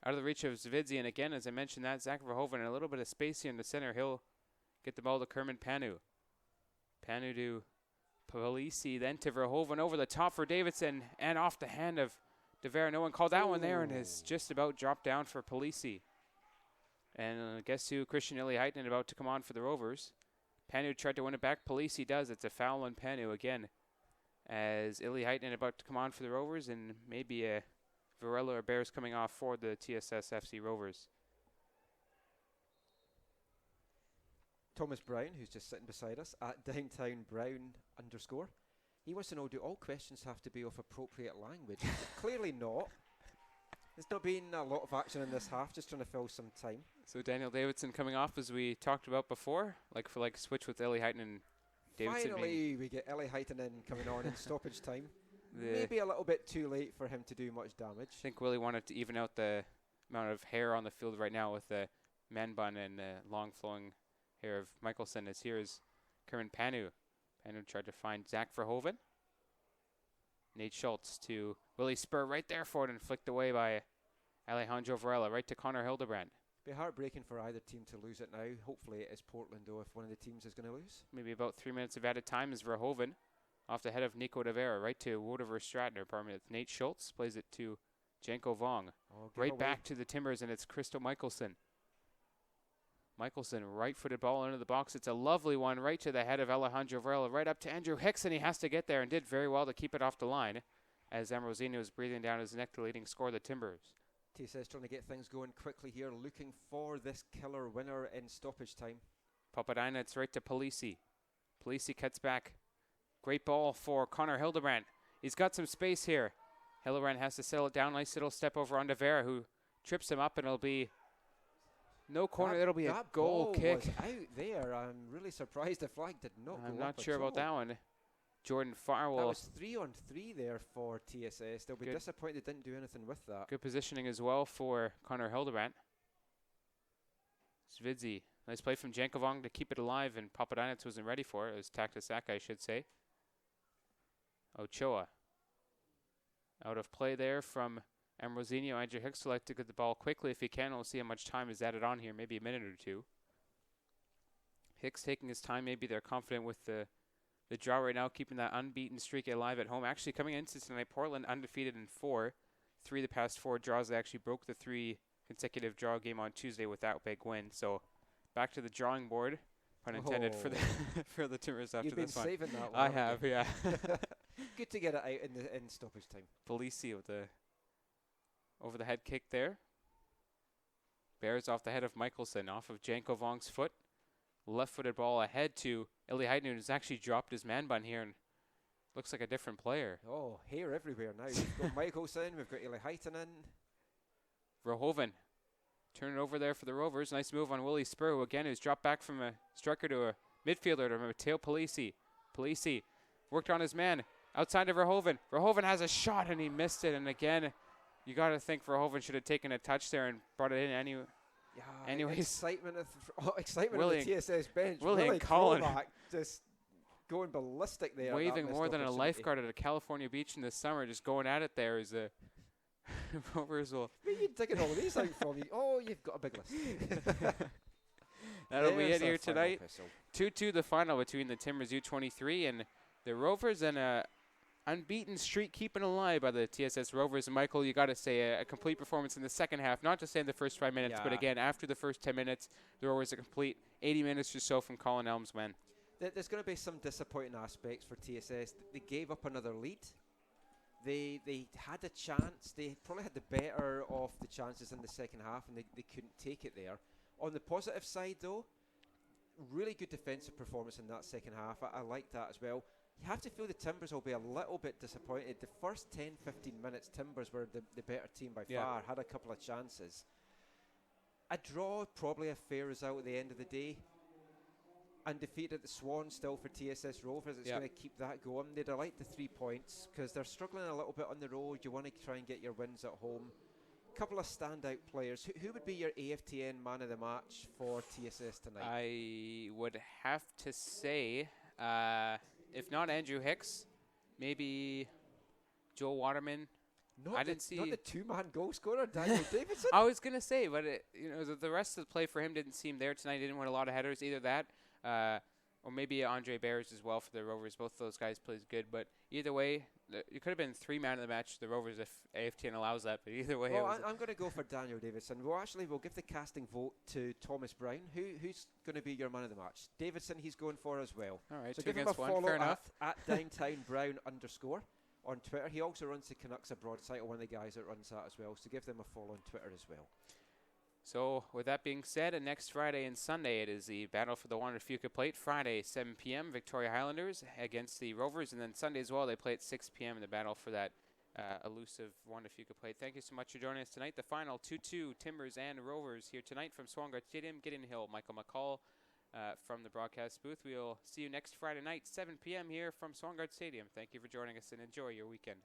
Out of the reach of Zvidzi, and again, as I mentioned that, Zach Verhoeven in a little bit of space here in the center. He'll get the ball to Kerman Panu. Panu to Polisi, then to Verhoeven over the top for Davidson, and off the hand of De Vera. No one called that one there, and is just about dropped down for Polisi. And guess who? Christian Ili-Heitinen about to come on for the Rovers. Panu tried to win it back. Polisi does. It's a foul on Panu again. As Ili-Heitinen about to come on for the Rovers, and maybe a Varela or Bears coming off for the TSS FC Rovers. Thomas Brown, who's just sitting beside us, at Downtown Brown _. He wants to know, do all questions have to be of appropriate language? Clearly not. There's not been a lot of action in this half, just trying to fill some time. So Daniel Davidson coming off, as we talked about before, like switch with Ili-Heitinen and Davidson. Finally, we get Ili-Heitinen coming on in stoppage time. Maybe a little bit too late for him to do much damage. I think Willie wanted to even out the amount of hair on the field right now with the man bun and the long flowing hair of Michelson. As here is Kerman Panu. Panu tried to find Zach Verhoeven. Nate Schultz to Willie Spur right there for it and flicked away by Alejandro Varela right to Connor Hildebrand. Be heartbreaking for either team to lose it now. Hopefully it is Portland, though, if one of the teams is going to lose. Maybe about 3 minutes of added time as Verhoeven off the head of Nico De Vera right to Wodever Stratner. It's Nate Schultz plays it to Janko Vong. Right back to the Timbers, and it's Christo Michelson. Michelson, right-footed ball into the box. It's a lovely one right to the head of Alejandro Varela, right up to Andrew Hicks, and he has to get there and did very well to keep it off the line as Ambrosino is breathing down his neck, the leading score of the Timbers. TSS trying to get things going quickly here, looking for this killer winner in stoppage time. Papadina, it's right to Polisi. Polisi cuts back. Great ball for Connor Hildebrand. He's got some space here. Hildebrand has to settle it down. Nice little step over on De Vera, who trips him up, and it'll be no corner. That'll be a goal kick. Was out there. I'm really surprised the flag did not go up. I'm not sure about that one. Jordan Farwell. That was 3-on-3 there for TSS. They'll be disappointed they didn't do anything with that. Good positioning as well for Connor Hildebrand. Zvidzi. Nice play from Jankovong to keep it alive, and Papadinets wasn't ready for it. It was Taktasaka, I should say. Ochoa. Out of play there from Ambrosino. Andrew Hicks will like to get the ball quickly if he can. We'll see how much time is added on here, maybe a minute or two. Hicks taking his time. Maybe they're confident with the draw right now, keeping that unbeaten streak alive at home. Actually, coming into tonight, Portland undefeated in 4. 3 of the past 4 draws. They actually broke the 3 consecutive draw game on Tuesday with that big win. So back to the drawing board, pun intended, for the for the Timbers after this one. You've been saving that one. I have, yeah. Good to get it out in stoppage time. Polisi with the over the head kick there. Bears off the head of Michelson, off of Janko Vong's foot. Left-footed ball ahead to Eli Heitner, who's actually dropped his man bun here and looks like a different player. Oh, hair everywhere now. We've got Michelson, we've got Eli Heitner. Verhoeven. Turn it over there for the Rovers. Nice move on Willie Spur, who again is dropped back from a striker to a midfielder to Matteo Polisi. Polisi worked on his man outside of Verhoeven. Verhoeven has a shot and he missed it. And again, you got to think Verhoeven should have taken a touch there and brought it in anyway. Yeah, anyways. Excitement of the TSS bench. Willie and Colin just going ballistic there. Waving more than a lifeguard at a California beach in the summer, just going at it there as a Rovers will. Where are you digging all these out from? You've got a big list. That'll be it here tonight. 2-2 the final between the Timbers U23 and the Rovers, and a unbeaten streak keeping alive by the TSS Rovers. And Michael, you got to say a complete performance in the second half, not just in the first 5 minutes, but again after the first 10 minutes, the Rovers a complete 80 minutes or so from Colin Elms' win. There's going to be some disappointing aspects for TSS. They gave up another lead. They had a chance. They probably had the better of the chances in the second half, and they couldn't take it there. On the positive side, though, really good defensive performance in that second half. I like that as well. You have to feel the Timbers will be a little bit disappointed. The first 10-15 minutes, Timbers were the better team by far, had a couple of chances. A draw, probably a fair result at the end of the day. Undefeated at the Swan still for TSS Rovers. It's going to keep that going. They'd have liked the 3 points because they're struggling a little bit on the road. You want to try and get your wins at home. Couple of standout players. Who would be your AFTN man of the match for TSS tonight? I would have to say, if not Andrew Hicks, maybe Joe Waterman. Not the 2-man goal scorer, Daniel Davidson. I was going to say, but the rest of the play for him didn't seem there tonight. He didn't win a lot of headers, either that, or maybe Andre Bears as well for the Rovers. Both of those guys plays good, but either way, it could have been 3-man of the match for the Rovers if AFTN allows that, but either way. Well, I'm going to go for Daniel Davidson. We'll give the casting vote to Thomas Brown. Who's going to be your man of the match? Davidson, he's going for as well. All right, so two give him a against one, follow fair enough. at DowntownBrown_ on Twitter. He also runs the Canucks Abroad site, or one of the guys that runs that as well. So give them a follow on Twitter as well. So with that being said, next Friday and Sunday it is the battle for the Wander Fuca Plate. Friday 7 p.m. Victoria Highlanders against the Rovers, and then Sunday as well they play at 6 p.m. in the battle for that elusive Wander Fuca Plate. Thank you so much for joining us tonight. The final 2-2 Timbers and Rovers here tonight from Swangard Stadium. Gideon Hill, Michael McCall from the broadcast booth. We'll see you next Friday night 7 p.m. here from Swangard Stadium. Thank you for joining us and enjoy your weekend.